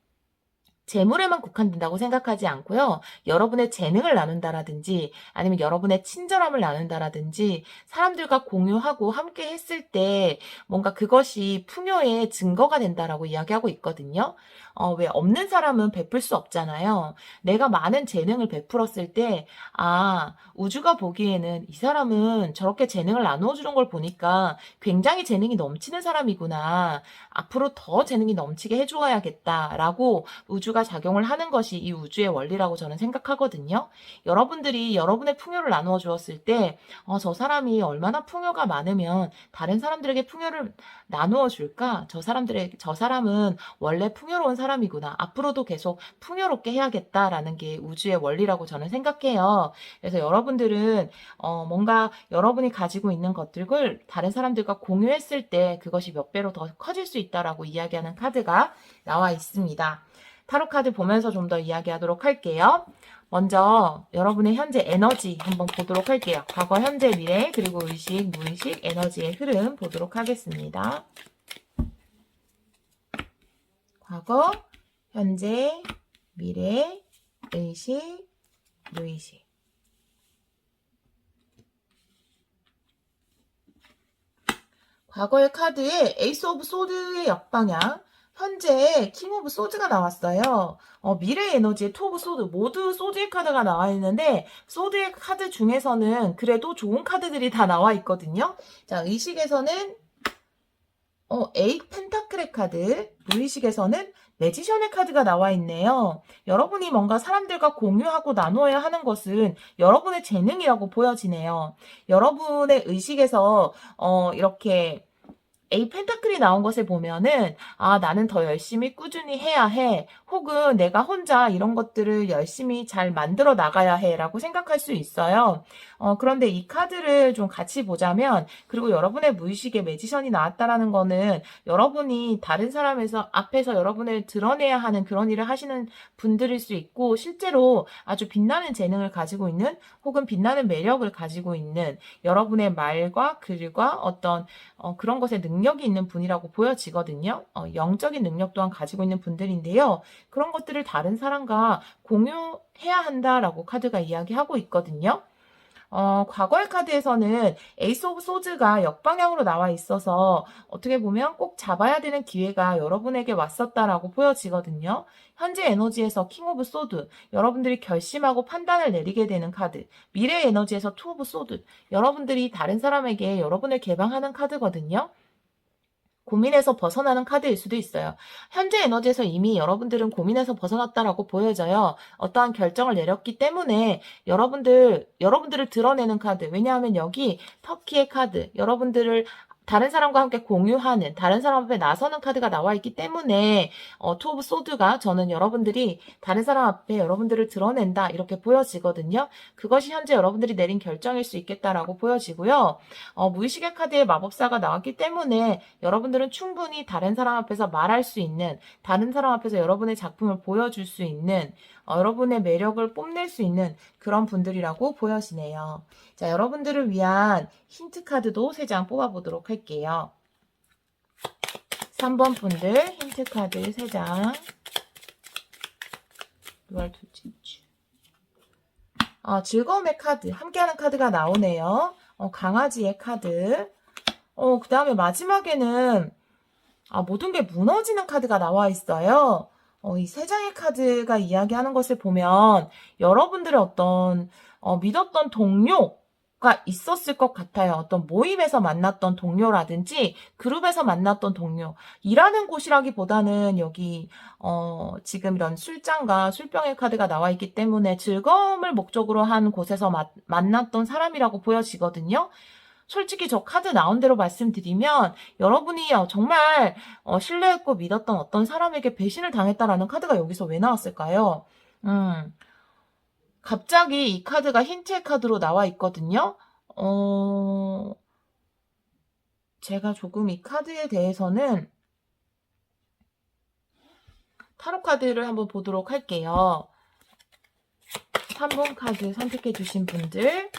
S1: 재물에만 국한된다고 생각하지 않고요. 여러분의 재능을 나눈다라든지 아니면 여러분의 친절함을 나눈다라든지 사람들과 공유하고 함께 했을 때 뭔가 그것이 풍요의 증거가 된다라고 이야기하고 있거든요. 왜 없는 사람은 베풀 수 없잖아요. 내가 많은 재능을 베풀었을 때 우주가 보기에는 이 사람은 저렇게 재능을 나누어 주는 걸 보니까 굉장히 재능이 넘치는 사람이구나. 앞으로 더 재능이 넘치게 해주어야겠다라고 우주가 작용을 하는 것이 이 우주의 원리라고 저는 생각하거든요. 여러분들이 여러분의 풍요를 나누어 주었을 때 저 사람이 얼마나 풍요가 많으면 다른 사람들에게 풍요를 나누어 줄까? 저 사람은 원래 풍요로운 사람이구나. 앞으로도 계속 풍요롭게 해야겠다라는 게 우주의 원리라고 저는 생각해요. 그래서 여러분들은 뭔가 여러분이 가지고 있는 것들을 다른 사람들과 공유했을 때 그것이 몇 배로 더 커질 수 있다라고 이야기하는 카드가 나와 있습니다. 타로 카드 보면서 좀 더 이야기하도록 할게요. 먼저 여러분의 현재 에너지 한번 보도록 할게요. 과거, 현재, 미래, 그리고 의식, 무의식, 에너지의 흐름 보도록 하겠습니다. 과거, 현재, 미래, 의식, 무의식. 과거의 카드에 에이스 오브 소드의 역방향, 현재 킹 오브 소드가 나왔어요. 미래 에너지의 투 오브 소드, 모두 소드의 카드가 나와 있는데 소드의 카드 중에서는 그래도 좋은 카드들이 다 나와 있거든요. 자, 의식에서는 에잇 펜타클의 카드, 무의식에서는 매지션의 카드가 나와 있네요. 여러분이 뭔가 사람들과 공유하고 나누어야 하는 것은 여러분의 재능이라고 보여지네요. 여러분의 의식에서 이렇게 에이 펜타클이 나온 것을 보면은 나는 더 열심히 꾸준히 해야 해. 혹은 내가 혼자 이런 것들을 열심히 잘 만들어 나가야 해 라고 생각할 수 있어요. 그런데 이 카드를 좀 같이 보자면 그리고 여러분의 무의식에 매지션이 나왔다라는 거는 여러분이 다른 사람에서 앞에서 여러분을 드러내야 하는 그런 일을 하시는 분들일 수 있고 실제로 아주 빛나는 재능을 가지고 있는 혹은 빛나는 매력을 가지고 있는 여러분의 말과 글과 어떤 그런 것에 능력이 있는 분이라고 보여지거든요. 영적인 능력 또한 가지고 있는 분들인데요. 그런 것들을 다른 사람과 공유해야 한다라고 카드가 이야기하고 있거든요. 과거의 카드에서는 에이스 오브 소드가 역방향으로 나와 있어서 어떻게 보면 꼭 잡아야 되는 기회가 여러분에게 왔었다라고 보여지거든요. 현재 에너지에서 킹 오브 소드, 여러분들이 결심하고 판단을 내리게 되는 카드. 미래 에너지에서 투 오브 소드, 여러분들이 다른 사람에게 여러분을 개방하는 카드거든요. 고민에서 벗어나는 카드일 수도 있어요. 현재 에너지에서 이미 여러분들은 고민에서 벗어났다라고 보여져요. 어떠한 결정을 내렸기 때문에 여러분들을 드러내는 카드. 왜냐하면 여기 터키의 카드, 여러분들을 다른 사람과 함께 공유하는, 다른 사람 앞에 나서는 카드가 나와 있기 때문에 투 오브 소드가 저는 여러분들이 다른 사람 앞에 여러분들을 드러낸다 이렇게 보여지거든요. 그것이 현재 여러분들이 내린 결정일 수 있겠다라고 보여지고요. 무의식의 카드에 마법사가 나왔기 때문에 여러분들은 충분히 다른 사람 앞에서 말할 수 있는, 다른 사람 앞에서 여러분의 작품을 보여줄 수 있는, 여러분의 매력을 뽐낼 수 있는 그런 분들이라고 보여지네요. 자, 여러분들을 위한 힌트 카드도 3장 뽑아보도록 할게요. 3번 분들 힌트 카드 3장. 6월 둘째 주. 즐거움의 카드, 함께하는 카드가 나오네요. 강아지의 카드. 그 다음에 마지막에는 모든 게 무너지는 카드가 나와 있어요. 이 3장의 카드가 이야기하는 것을 보면 여러분들의 어떤 믿었던 동료가 있었을 것 같아요. 어떤 모임에서 만났던 동료라든지 그룹에서 만났던 동료. 일하는 곳이라기보다는 여기 지금 이런 술장과 술병의 카드가 나와 있기 때문에 즐거움을 목적으로 한 곳에서 만났던 사람이라고 보여지거든요. 솔직히 저 카드 나온 대로 말씀드리면 여러분이 정말 신뢰했고 믿었던 어떤 사람에게 배신을 당했다라는 카드가 여기서 왜 나왔을까요? 갑자기 이 카드가 힌트의 카드로 나와 있거든요. 제가 조금 이 카드에 대해서는 타로 카드를 한번 보도록 할게요. 3번 카드 선택해 주신 분들.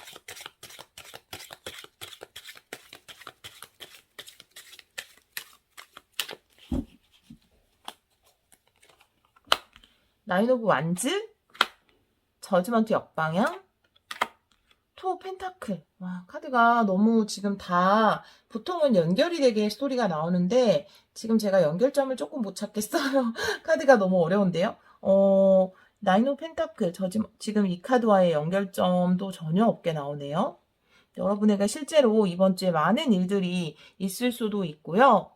S1: 나인 오브 완즈, 저지먼트 역방향, 투 펜타클. 와, 카드가 너무 지금 다 보통은 연결이 되게 스토리가 나오는데 지금 제가 연결점을 조금 못 찾겠어요. 카드가 너무 어려운데요. 나인 오브 펜타클, 지금 이 카드와의 연결점도 전혀 없게 나오네요. 여러분에게 실제로 이번 주에 많은 일들이 있을 수도 있고요.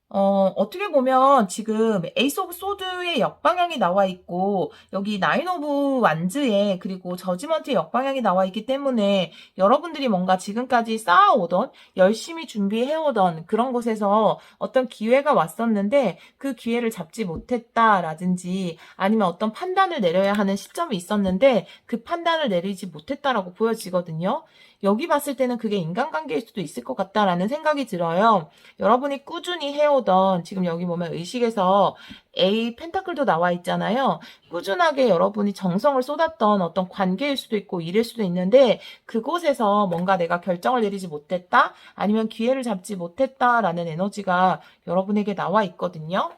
S1: 어떻게 보면 지금 에이스 오브 소드의 역방향이 나와 있고 여기 나인 오브 완즈에 그리고 저지먼트의 역방향이 나와 있기 때문에 여러분들이 뭔가 지금까지 쌓아오던 열심히 준비해오던 그런 곳에서 어떤 기회가 왔었는데 그 기회를 잡지 못했다라든지 아니면 어떤 판단을 내려야 하는 시점이 있었는데 그 판단을 내리지 못했다라고 보여지거든요. 여기 봤을 때는 그게 인간관계일 수도 있을 것 같다라는 생각이 들어요. 여러분이 꾸준히 해오던 지금 여기 보면 의식에서 A 펜타클도 나와 있잖아요. 꾸준하게 여러분이 정성을 쏟았던 어떤 관계일 수도 있고 일일 수도 있는데 그곳에서 뭔가 내가 결정을 내리지 못했다 아니면 기회를 잡지 못했다라는 에너지가 여러분에게 나와 있거든요.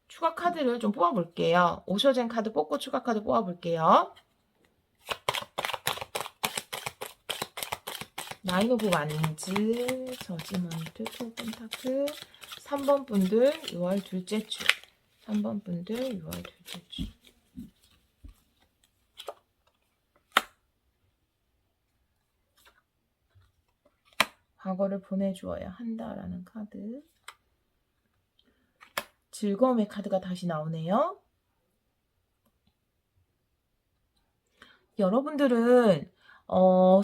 S1: 추가 카드를 좀 뽑아볼게요. 오셔젠 카드 뽑고 추가 카드 뽑아볼게요. 나인 오브 완즈, 저지먼트, 투 펜타클, 3번 분들 6월 둘째 주. 3번 분들 6월 둘째 주. 과거를 보내주어야 한다라는 카드. 즐거움의 카드가 다시 나오네요. 여러분들은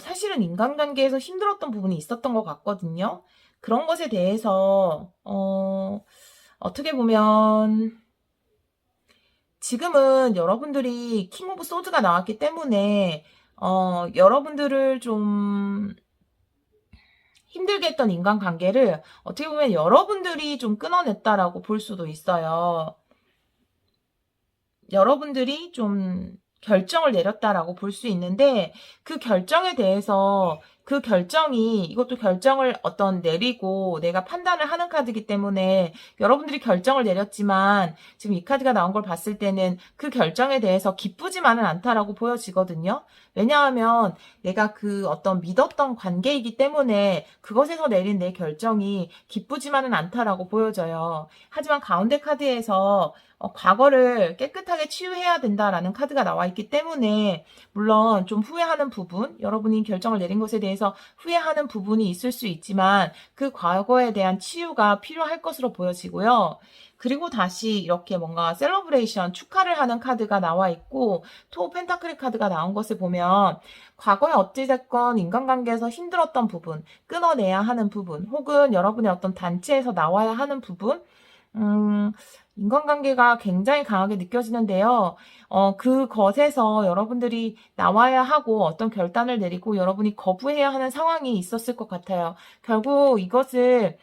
S1: 사실은 인간관계에서 힘들었던 부분이 있었던 것 같거든요. 그런 것에 대해서 어떻게 보면 지금은 여러분들이 킹 오브 소드가 나왔기 때문에 여러분들을 좀 힘들게 했던 인간관계를 어떻게 보면 여러분들이 좀 끊어냈다라고 볼 수도 있어요. 여러분들이 좀 결정을 내렸다라고 볼 수 있는데 그 결정에 대해서 그 결정이, 이것도 결정을 어떤 내리고 내가 판단을 하는 카드이기 때문에 여러분들이 결정을 내렸지만 지금 이 카드가 나온 걸 봤을 때는 그 결정에 대해서 기쁘지만은 않다라고 보여지거든요. 왜냐하면 내가 그 어떤 믿었던 관계이기 때문에 그것에서 내린 내 결정이 기쁘지만은 않다라고 보여져요. 하지만 가운데 카드에서 과거를 깨끗하게 치유해야 된다라는 카드가 나와 있기 때문에 물론 좀 후회하는 부분, 여러분이 결정을 내린 것에 대해서 후회하는 부분이 있을 수 있지만 그 과거에 대한 치유가 필요할 것으로 보여지고요. 그리고 다시 이렇게 뭔가 셀러브레이션, 축하를 하는 카드가 나와 있고 토 펜타클 카드가 나온 것을 보면 과거에 어찌됐건 인간관계에서 힘들었던 부분, 끊어내야 하는 부분, 혹은 여러분의 어떤 단체에서 나와야 하는 부분, 인간관계가 굉장히 강하게 느껴지는데요. 그것에서 여러분들이 나와야 하고 어떤 결단을 내리고 여러분이 거부해야 하는 상황이 있었을 것 같아요. 결국 이것을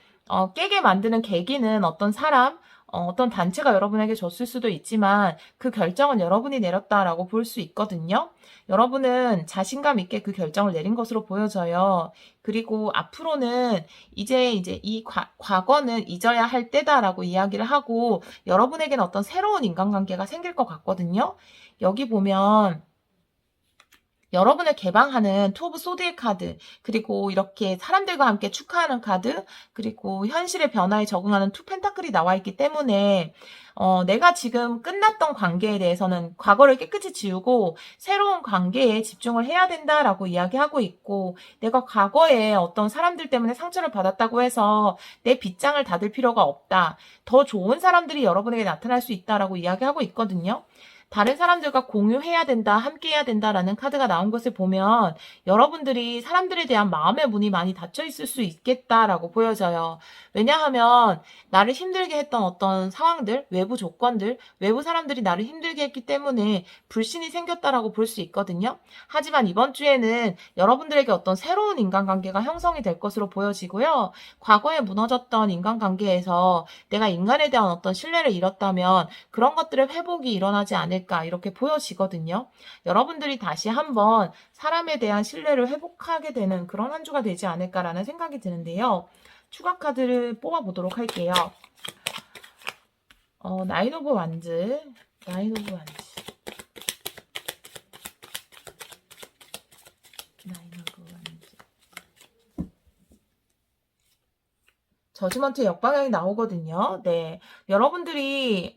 S1: 깨게 만드는 계기는 어떤 사람, 어떤 단체가 여러분에게 줬을 수도 있지만 그 결정은 여러분이 내렸다라고 볼 수 있거든요. 여러분은 자신감 있게 그 결정을 내린 것으로 보여져요. 그리고 앞으로는 이제 이 과거는 잊어야 할 때다라고 이야기를 하고 여러분에게는 어떤 새로운 인간관계가 생길 것 같거든요. 여기 보면 여러분을 개방하는 투 오브 소드의 카드, 그리고 이렇게 사람들과 함께 축하하는 카드, 그리고 현실의 변화에 적응하는 투 펜타클이 나와 있기 때문에 내가 지금 끝났던 관계에 대해서는 과거를 깨끗이 지우고 새로운 관계에 집중을 해야 된다라고 이야기하고 있고, 내가 과거에 어떤 사람들 때문에 상처를 받았다고 해서 내 빗장을 닫을 필요가 없다. 더 좋은 사람들이 여러분에게 나타날 수 있다라고 이야기하고 있거든요. 다른 사람들과 공유해야 된다, 함께 해야 된다라는 카드가 나온 것을 보면 여러분들이 사람들에 대한 마음의 문이 많이 닫혀 있을 수 있겠다라고 보여져요. 왜냐하면 나를 힘들게 했던 어떤 상황들, 외부 조건들, 외부 사람들이 나를 힘들게 했기 때문에 불신이 생겼다라고 볼 수 있거든요. 하지만 이번 주에는 여러분들에게 어떤 새로운 인간관계가 형성이 될 것으로 보여지고요. 과거에 무너졌던 인간관계에서 내가 인간에 대한 어떤 신뢰를 잃었다면 그런 것들의 회복이 일어나지 않을까 이렇게 보여지거든요. 여러분들이 다시 한번 사람에 대한 신뢰를 회복하게 되는 그런 한 주가 되지 않을까라는 생각이 드는데요. 추가 카드를 뽑아보도록 할게요. 나인 오브 완즈, 나인 오브 완즈, 나인 오브 완즈. 저지먼트 역방향이 나오거든요. 네, 여러분들이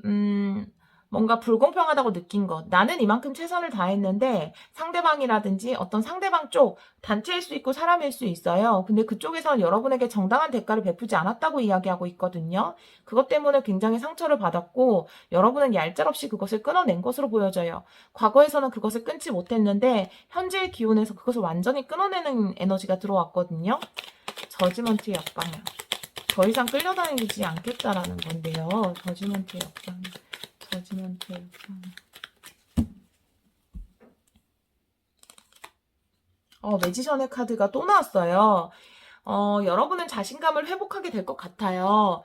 S1: 뭔가 불공평하다고 느낀 것. 나는 이만큼 최선을 다했는데 상대방이라든지 어떤 상대방 쪽 단체일 수 있고 사람일 수 있어요. 근데 그쪽에서는 여러분에게 정당한 대가를 베푸지 않았다고 이야기하고 있거든요. 그것 때문에 굉장히 상처를 받았고 여러분은 얄짤없이 그것을 끊어낸 것으로 보여져요. 과거에서는 그것을 끊지 못했는데 현재의 기운에서 그것을 완전히 끊어내는 에너지가 들어왔거든요. 저지먼트 역방향. 더 이상 끌려다니지 않겠다라는 건데요. 저지먼트 역방향. 저지먼트 매지션의 카드가 또 나왔어요. 여러분은 자신감을 회복하게 될 것 같아요.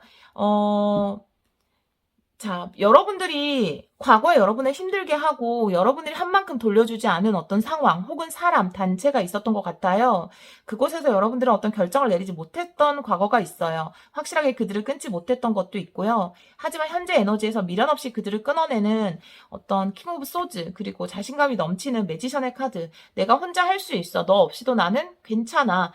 S1: 자, 여러분들이 과거에 여러분을 힘들게 하고 여러분들이 한 만큼 돌려주지 않은 어떤 상황 혹은 사람, 단체가 있었던 것 같아요. 그곳에서 여러분들은 어떤 결정을 내리지 못했던 과거가 있어요. 확실하게 그들을 끊지 못했던 것도 있고요. 하지만 현재 에너지에서 미련 없이 그들을 끊어내는 어떤 킹 오브 소즈, 그리고 자신감이 넘치는 매지션의 카드. 내가 혼자 할 수 있어. 너 없이도 나는 괜찮아.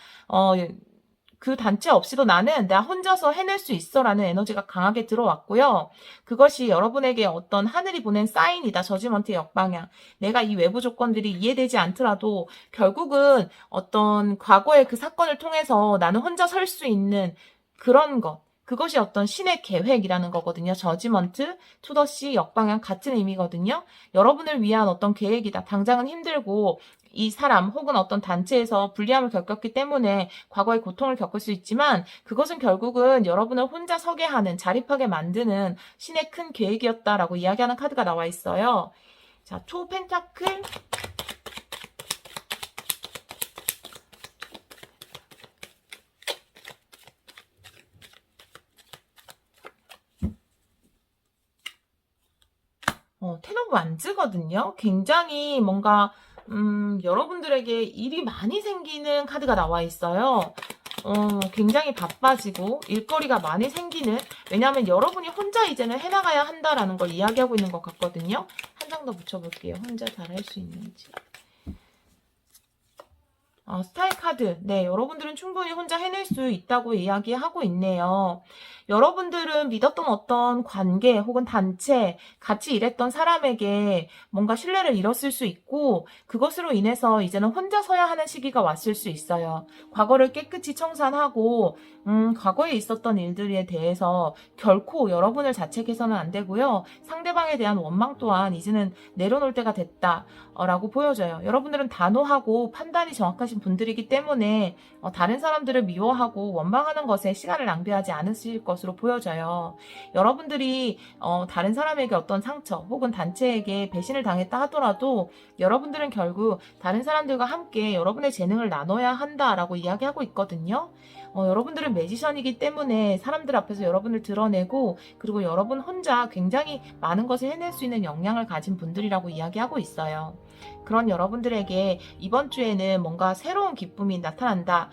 S1: 그 단체 없이도 나는 나 혼자서 해낼 수 있어라는 에너지가 강하게 들어왔고요. 그것이 여러분에게 어떤 하늘이 보낸 사인이다. 저지먼트의 역방향. 내가 이 외부 조건들이 이해되지 않더라도 결국은 어떤 과거의 그 사건을 통해서 나는 혼자 설 수 있는 그런 것. 그것이 어떤 신의 계획이라는 거거든요. 저지먼트, 투더시, 역방향 같은 의미거든요. 여러분을 위한 어떤 계획이다. 당장은 힘들고 이 사람 혹은 어떤 단체에서 불리함을 겪었기 때문에 과거의 고통을 겪을 수 있지만 그것은 결국은 여러분을 혼자 서게 하는, 자립하게 만드는 신의 큰 계획이었다라고 이야기하는 카드가 나와 있어요. 자, 투 펜타클. 텐 오브 완즈거든요. 굉장히 뭔가 여러분들에게 일이 많이 생기는 카드가 나와 있어요. 굉장히 바빠지고 일거리가 많이 생기는, 왜냐하면 여러분이 혼자 이제는 해나가야 한다라는 걸 이야기하고 있는 것 같거든요. 한 장 더 붙여볼게요. 혼자 잘할 수 있는지. 스타일 카드. 네, 여러분들은 충분히 혼자 해낼 수 있다고 이야기하고 있네요. 여러분들은 믿었던 어떤 관계 혹은 단체, 같이 일했던 사람에게 뭔가 신뢰를 잃었을 수 있고, 그것으로 인해서 이제는 혼자 서야 하는 시기가 왔을 수 있어요. 과거를 깨끗이 청산하고, 과거에 있었던 일들에 대해서 결코 여러분을 자책해서는 안 되고요. 상대방에 대한 원망 또한 이제는 내려놓을 때가 됐다. 라고 보여져요. 여러분들은 단호하고 판단이 정확하신 분들이기 때문에 다른 사람들을 미워하고 원망하는 것에 시간을 낭비하지 않으실 것으로 보여져요. 여러분들이 다른 사람에게 어떤 상처 혹은 단체에게 배신을 당했다 하더라도 여러분들은 결국 다른 사람들과 함께 여러분의 재능을 나눠야 한다라고 이야기하고 있거든요. 여러분들은 매지션이기 때문에 사람들 앞에서 여러분을 드러내고, 그리고 여러분 혼자 굉장히 많은 것을 해낼 수 있는 역량을 가진 분들이라고 이야기하고 있어요. 그런 여러분들에게 이번 주에는 뭔가 새로운 기쁨이 나타난다.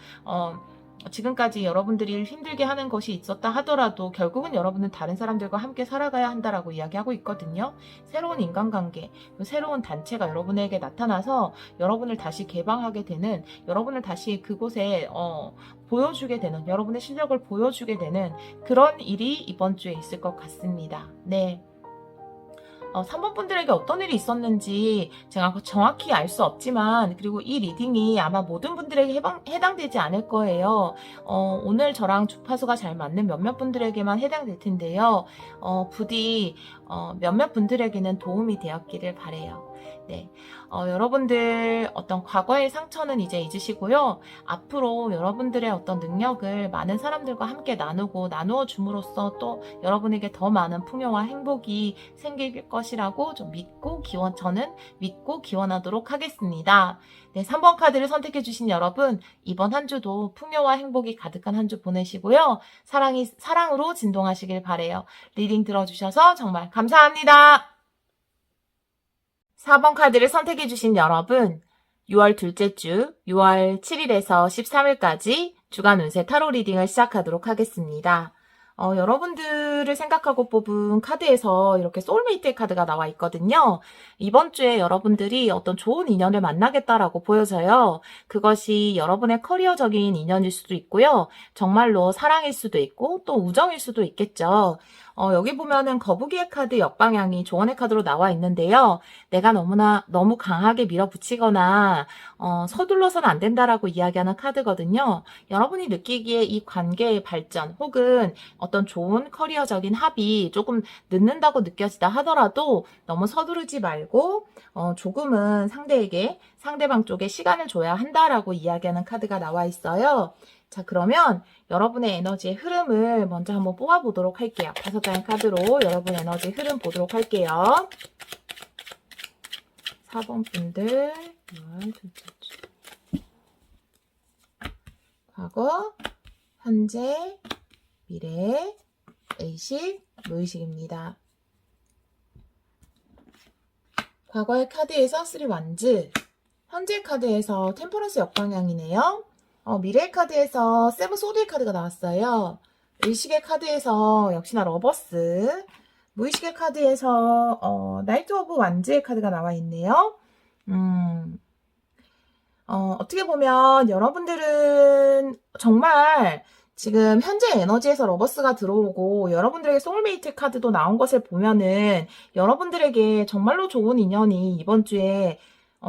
S1: 지금까지 여러분들이 힘들게 하는 것이 있었다 하더라도 결국은 여러분은 다른 사람들과 함께 살아가야 한다라고 이야기하고 있거든요. 새로운 인간관계, 새로운 단체가 여러분에게 나타나서 여러분을 다시 개방하게 되는, 여러분을 다시 그곳에 보여주게 되는, 여러분의 실력을 보여주게 되는 그런 일이 이번 주에 있을 것 같습니다. 네. 3번 분들에게 어떤 일이 있었는지 제가 정확히 알 수 없지만, 그리고 이 리딩이 아마 모든 분들에게 해당되지 않을 거예요. 오늘 저랑 주파수가 잘 맞는 몇몇 분들에게만 해당될 텐데요. 부디 몇몇 분들에게는 도움이 되었기를 바라요. 네. 여러분들 어떤 과거의 상처는 이제 잊으시고요. 앞으로 여러분들의 어떤 능력을 많은 사람들과 함께 나누어 줌으로써 또 여러분에게 더 많은 풍요와 행복이 생길 것이라고 저는 믿고 기원하도록 하겠습니다. 네, 3번 카드를 선택해 주신 여러분, 이번 한 주도 풍요와 행복이 가득한 한 주 보내시고요. 사랑으로 진동하시길 바라요. 리딩 들어주셔서 정말 감사합니다. 4번 카드를 선택해 주신 여러분, 6월 둘째 주 6월 7일에서 13일까지 주간 운세 타로 리딩을 시작하도록 하겠습니다. 여러분들을 생각하고 뽑은 카드에서 이렇게 소울메이트의 카드가 나와 있거든요. 이번 주에 여러분들이 어떤 좋은 인연을 만나겠다라고 보여져요. 그것이 여러분의 커리어적인 인연일 수도 있고요. 정말로 사랑일 수도 있고 또 우정일 수도 있겠죠. 여기 보면은 거북이의 카드 역방향이 조언의 카드로 나와 있는데요. 내가 너무 강하게 밀어붙이거나 서둘러서는 안 된다라고 이야기하는 카드거든요. 여러분이 느끼기에 이 관계의 발전 혹은 어떤 좋은 커리어적인 합이 조금 늦는다고 느껴지다 하더라도 너무 서두르지 말고 조금은 상대방 쪽에 시간을 줘야 한다라고 이야기하는 카드가 나와 있어요. 자, 그러면 여러분의 에너지의 흐름을 먼저 한번 뽑아보도록 할게요. 5장의 카드로 여러분 에너지 흐름 보도록 할게요. 4번 분들, 6월 둘째 주. 과거, 현재, 미래, 의식, 무의식입니다. 과거의 카드에서 3 완즈, 현재 카드에서 템퍼런스 역방향이네요. 미래의 카드에서 세븐 소드의 카드가 나왔어요. 의식의 카드에서 역시나 러버스, 무의식의 카드에서 나이트 오브 완즈의 카드가 나와 있네요. 어떻게 보면 여러분들은 정말 지금 현재 에너지에서 러버스가 들어오고 여러분들에게 소울메이트 카드도 나온 것을 보면은 여러분들에게 정말로 좋은 인연이 이번 주에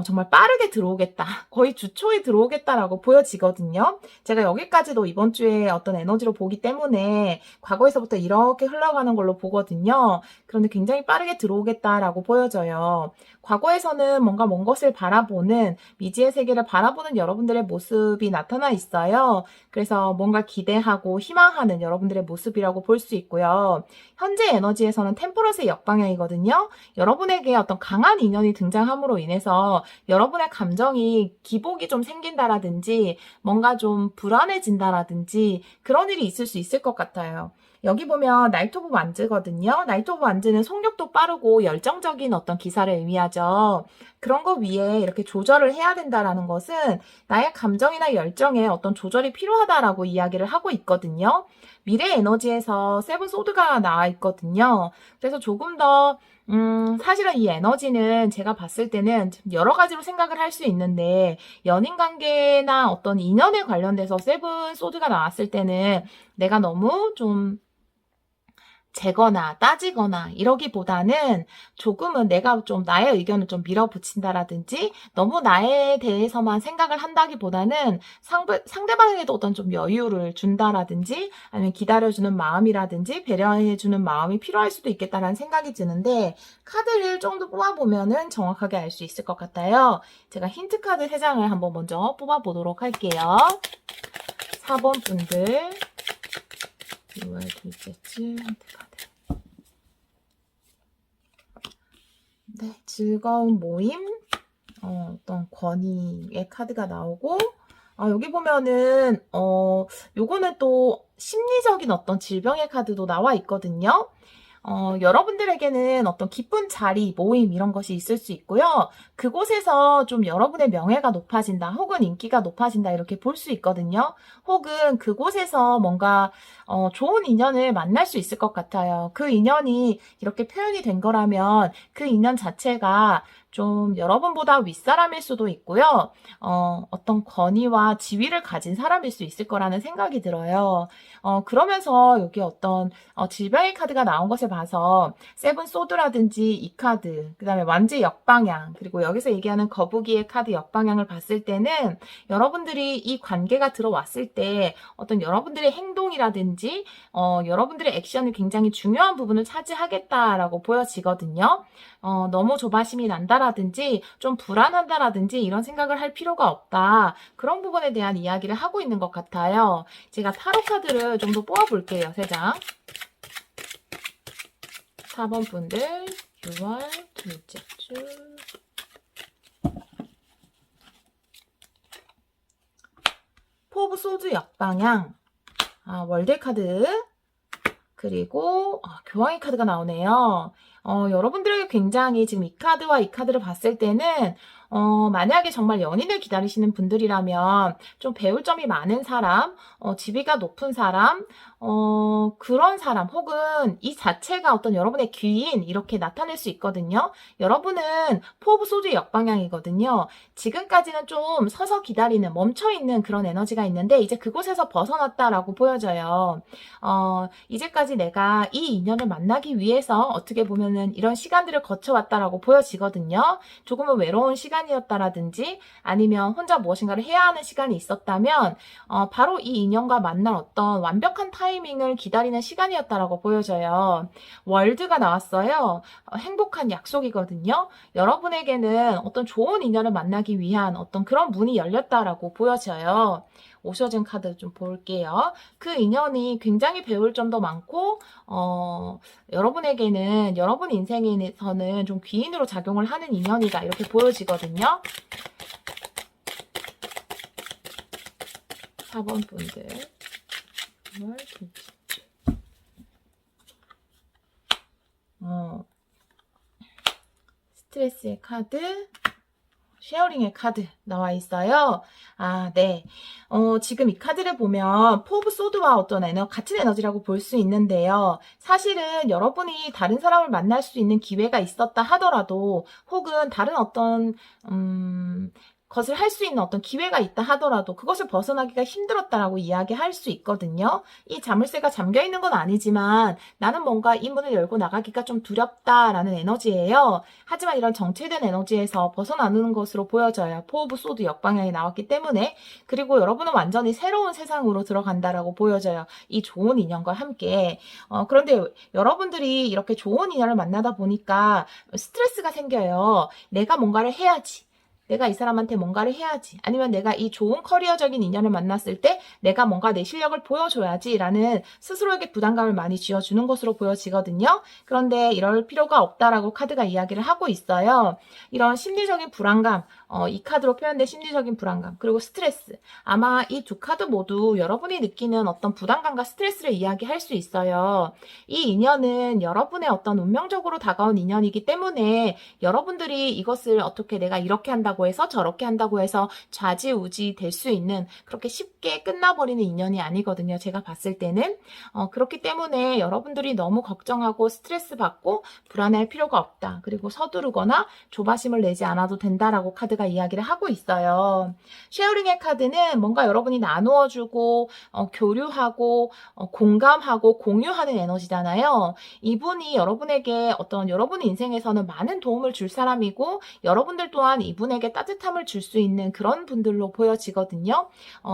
S1: 정말 빠르게 들어오겠다. 거의 주 초에 들어오겠다라고 보여지거든요. 제가 여기까지도 이번 주에 어떤 에너지로 보기 때문에 과거에서부터 이렇게 흘러가는 걸로 보거든요. 그런데 굉장히 빠르게 들어오겠다라고 보여져요. 과거에서는 뭔가 먼 것을 바라보는, 미지의 세계를 바라보는 여러분들의 모습이 나타나 있어요. 그래서 뭔가 기대하고 희망하는 여러분들의 모습이라고 볼 수 있고요. 현재 에너지에서는 템퍼런스의 역방향이거든요. 여러분에게 어떤 강한 인연이 등장함으로 인해서 여러분의 감정이 기복이 좀 생긴다라든지 뭔가 좀 불안해진다라든지 그런 일이 있을 수 있을 것 같아요. 여기 보면 나이트 오브 완즈거든요. 나이트 오브 완즈는 속력도 빠르고 열정적인 어떤 기사를 의미하죠. 그런 거 위에 이렇게 조절을 해야 된다라는 것은 나의 감정이나 열정에 어떤 조절이 필요하다라고 이야기를 하고 있거든요. 미래 에너지에서 세븐 소드가 나와 있거든요. 그래서 조금 더 사실은 이 에너지는 제가 봤을 때는 여러 가지로 생각을 할 수 있는데, 연인 관계나 어떤 인연에 관련돼서 세븐 소드가 나왔을 때는 내가 너무 좀 재거나 따지거나 이러기보다는 조금은 내가 좀 나의 의견을 좀 밀어붙인다라든지 너무 나에 대해서만 생각을 한다기보다는 상대방에게도 어떤 좀 여유를 준다라든지 아니면 기다려주는 마음이라든지 배려해주는 마음이 필요할 수도 있겠다라는 생각이 드는데, 카드를 좀 더 뽑아보면은 정확하게 알 수 있을 것 같아요. 제가 힌트 카드 3장을 한번 먼저 뽑아보도록 할게요. 4번 분들 6월 둘째 주 힌트 카드. 네, 즐거운 모임, 어떤 권위의 카드가 나오고, 여기 보면은, 요거는 또 심리적인 어떤 질병의 카드도 나와 있거든요. 여러분들에게는 어떤 기쁜 자리, 모임 이런 것이 있을 수 있고요. 그곳에서 좀 여러분의 명예가 높아진다, 혹은 인기가 높아진다 이렇게 볼 수 있거든요. 혹은 그곳에서 뭔가 좋은 인연을 만날 수 있을 것 같아요. 그 인연이 이렇게 표현이 된 거라면 그 인연 자체가 좀 여러분보다 윗사람일 수도 있고요. 어떤 권위와 지위를 가진 사람일 수 있을 거라는 생각이 들어요. 그러면서 여기 어떤 질병의 카드가 나온 것을 봐서 세븐 소드라든지 이 카드, 그 다음에 완지 역방향, 그리고 여기서 얘기하는 거북이의 카드 역방향을 봤을 때는 여러분들이 이 관계가 들어왔을 때 어떤 여러분들의 행동이라든지 여러분들의 액션이 굉장히 중요한 부분을 차지하겠다라고 보여지거든요. 너무 조바심이 난다라든지 좀 불안한다라든지 이런 생각을 할 필요가 없다. 그런 부분에 대한 이야기를 하고 있는 것 같아요. 제가 타로 카드를 좀 더 뽑아볼게요. 3장. 4번 분들 6월 둘째 주 포 오브 소드 역방향, 월드 카드, 그리고 교황의 카드가 나오네요. 여러분들에게 굉장히 지금 이 카드와 이 카드를 봤을 때는 만약에 정말 연인을 기다리시는 분들이라면 좀 배울 점이 많은 사람, 지위가 높은 사람, 그런 사람, 혹은 이 자체가 어떤 여러분의 귀인 이렇게 나타낼 수 있거든요. 여러분은 포 오브 소드의 역방향이거든요. 지금까지는 좀 서서 기다리는, 멈춰있는 그런 에너지가 있는데 이제 그곳에서 벗어났다라고 보여져요. 이제까지 내가 이 인연을 만나기 위해서 어떻게 보면은 이런 시간들을 거쳐왔다라고 보여지거든요. 조금은 외로운 시간이었다라든지 아니면 혼자 무엇인가를 해야 하는 시간이 있었다면 바로 이 인연과 만날 어떤 완벽한 타이밍을 기다리는 시간이었다라고 보여져요. 월드가 나왔어요. 행복한 약속이거든요. 여러분에게는 어떤 좋은 인연을 만나기 위한 어떤 그런 문이 열렸다라고 보여져요. 오셔진 카드 좀 볼게요. 그 인연이 굉장히 배울 점도 많고 여러분에게는 여러분 인생에서는 좀 귀인으로 작용을 하는 인연이다 이렇게 보여지거든요. 4번 분들 스트레스의 카드, 쉐어링의 카드 나와 있어요. 네. 지금 이 카드를 보면 포 오브 소드와 어떤 같은 에너지라고 볼 수 있는데요. 사실은 여러분이 다른 사람을 만날 수 있는 기회가 있었다 하더라도, 혹은 다른 어떤 것을 할 수 있는 어떤 기회가 있다 하더라도 그것을 벗어나기가 힘들었다라고 이야기할 수 있거든요. 이 자물쇠가 잠겨 있는 건 아니지만 나는 뭔가 이 문을 열고 나가기가 좀 두렵다라는 에너지예요. 하지만 이런 정체된 에너지에서 벗어나는 것으로 보여져요. 포 오브 소드 역방향이 나왔기 때문에. 그리고 여러분은 완전히 새로운 세상으로 들어간다라고 보여져요. 이 좋은 인연과 함께. 그런데 여러분들이 이렇게 좋은 인연을 만나다 보니까 스트레스가 생겨요. 내가 뭔가를 해야지. 내가 이 사람한테 뭔가를 해야지. 아니면 내가 이 좋은 커리어적인 인연을 만났을 때 내가 뭔가 내 실력을 보여줘야지라는 스스로에게 부담감을 많이 쥐어주는 것으로 보여지거든요. 그런데 이럴 필요가 없다라고 카드가 이야기를 하고 있어요. 이런 심리적인 불안감, 이 카드로 표현된 심리적인 불안감, 그리고 스트레스. 아마 이 두 카드 모두 여러분이 느끼는 어떤 부담감과 스트레스를 이야기할 수 있어요. 이 인연은 여러분의 어떤 운명적으로 다가온 인연이기 때문에 여러분들이 이것을 어떻게 내가 이렇게 한다고 해서 저렇게 한다고 해서 좌지우지 될 수 있는 그렇게 쉽게 끝나버리는 인연이 아니거든요. 제가 봤을 때는. 그렇기 때문에 여러분들이 너무 걱정하고 스트레스 받고 불안해할 필요가 없다. 그리고 서두르거나 조바심을 내지 않아도 된다라고 카드가 이야기를 하고 있어요. 쉐어링의 카드는 뭔가 여러분이 나누어주고 교류하고 공감하고 공유하는 에너지잖아요. 이분이 여러분에게 어떤 여러분 인생에서는 많은 도움을 줄 사람이고 여러분들 또한 이분에게 따뜻함을 줄 수 있는 그런 분들로 보여지거든요.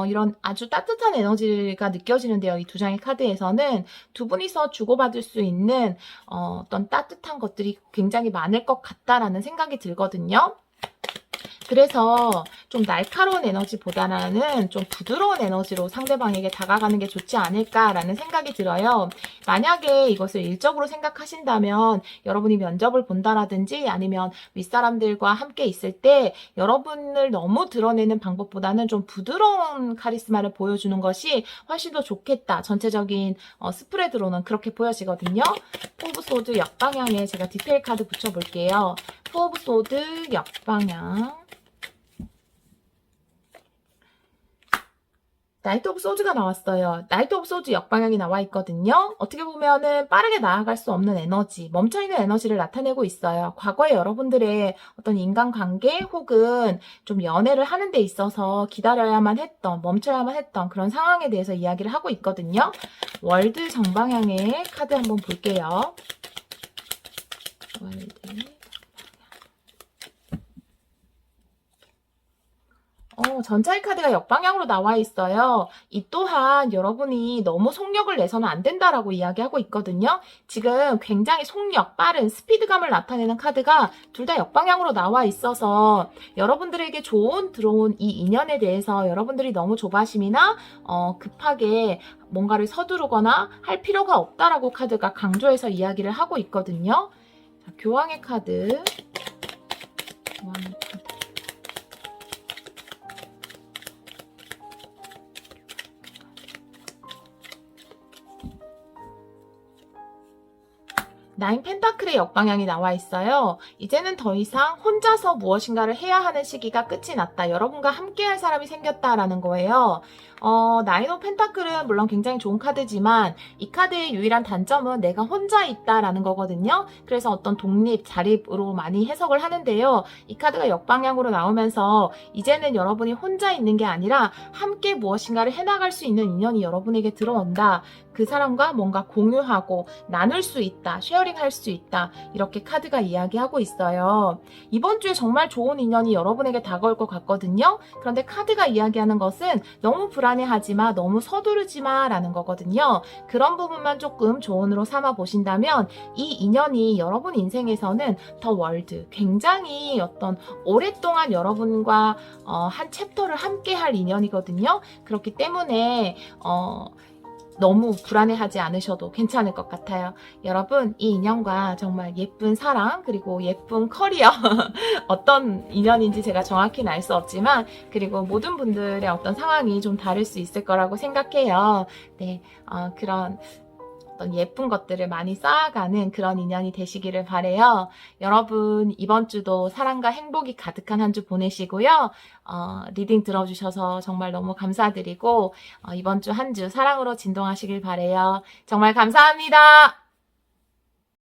S1: 이런 아주 따뜻한 에너지가 느껴지는데요. 이 두 장의 카드에서는 두 분이서 주고받을 수 있는 어떤 따뜻한 것들이 굉장히 많을 것 같다라는 생각이 들거든요. 그래서 좀 날카로운 에너지보다는 좀 부드러운 에너지로 상대방에게 다가가는 게 좋지 않을까라는 생각이 들어요. 만약에 이것을 일적으로 생각하신다면 여러분이 면접을 본다라든지 아니면 윗사람들과 함께 있을 때 여러분을 너무 드러내는 방법보다는 좀 부드러운 카리스마를 보여주는 것이 훨씬 더 좋겠다. 전체적인 스프레드로는 그렇게 보여지거든요. 포 오브 소드 역방향에 제가 디테일 카드 붙여볼게요. 포 오브 소드 역방향, 나이트 오브 소드가 나왔어요. 나이트 오브 소드 역방향이 나와 있거든요. 어떻게 보면은 빠르게 나아갈 수 없는 에너지, 멈춰있는 에너지를 나타내고 있어요. 과거에 여러분들의 어떤 인간관계 혹은 좀 연애를 하는 데 있어서 기다려야만 했던, 멈춰야만 했던 그런 상황에 대해서 이야기를 하고 있거든요. 월드 정방향의 카드 한번 볼게요. 월드. 전차의 카드가 역방향으로 나와 있어요. 이 또한 여러분이 너무 속력을 내서는 안 된다라고 이야기하고 있거든요. 지금 굉장히 속력, 빠른 스피드감을 나타내는 카드가 둘 다 역방향으로 나와 있어서 여러분들에게 들어온 이 인연에 대해서 여러분들이 너무 조바심이나 급하게 뭔가를 서두르거나 할 필요가 없다라고 카드가 강조해서 이야기를 하고 있거든요. 자, 교황의 카드. 교황의 카드. 나인 펜타클의 역방향이 나와 있어요. 이제는 더 이상 혼자서 무엇인가를 해야 하는 시기가 끝이 났다. 여러분과 함께 할 사람이 생겼다라는 거예요. 나인 오브 펜타클은 물론 굉장히 좋은 카드지만 이 카드의 유일한 단점은 내가 혼자 있다라는 거거든요. 그래서 어떤 독립, 자립으로 많이 해석을 하는데요. 이 카드가 역방향으로 나오면서 이제는 여러분이 혼자 있는 게 아니라 함께 무엇인가를 해나갈 수 있는 인연이 여러분에게 들어온다. 그 사람과 뭔가 공유하고 나눌 수 있다. 쉐어링 할 수 있다. 이렇게 카드가 이야기하고 있어요. 이번 주에 정말 좋은 인연이 여러분에게 다가올 것 같거든요. 그런데 카드가 이야기하는 것은 너무 불안해하지 마, 너무 서두르지 마 라는 거거든요. 그런 부분만 조금 조언으로 삼아 보신다면 이 인연이 여러분 인생에서는 더 월드, 굉장히 어떤 오랫동안 여러분과 한 챕터를 함께 할 인연이거든요. 그렇기 때문에 너무 불안해하지 않으셔도 괜찮을 것 같아요. 여러분, 이 인연과 정말 예쁜 사랑 그리고 예쁜 커리어 어떤 인연인지 제가 정확히는 알 수 없지만 그리고 모든 분들의 어떤 상황이 좀 다를 수 있을 거라고 생각해요. 네, 그런 어떤 예쁜 것들을 많이 쌓아가는 그런 인연이 되시기를 바래요. 여러분 이번 주도 사랑과 행복이 가득한 한 주 보내시고요. 리딩 들어주셔서 정말 너무 감사드리고 이번 주 한 주 사랑으로 진동하시길 바래요. 정말 감사합니다.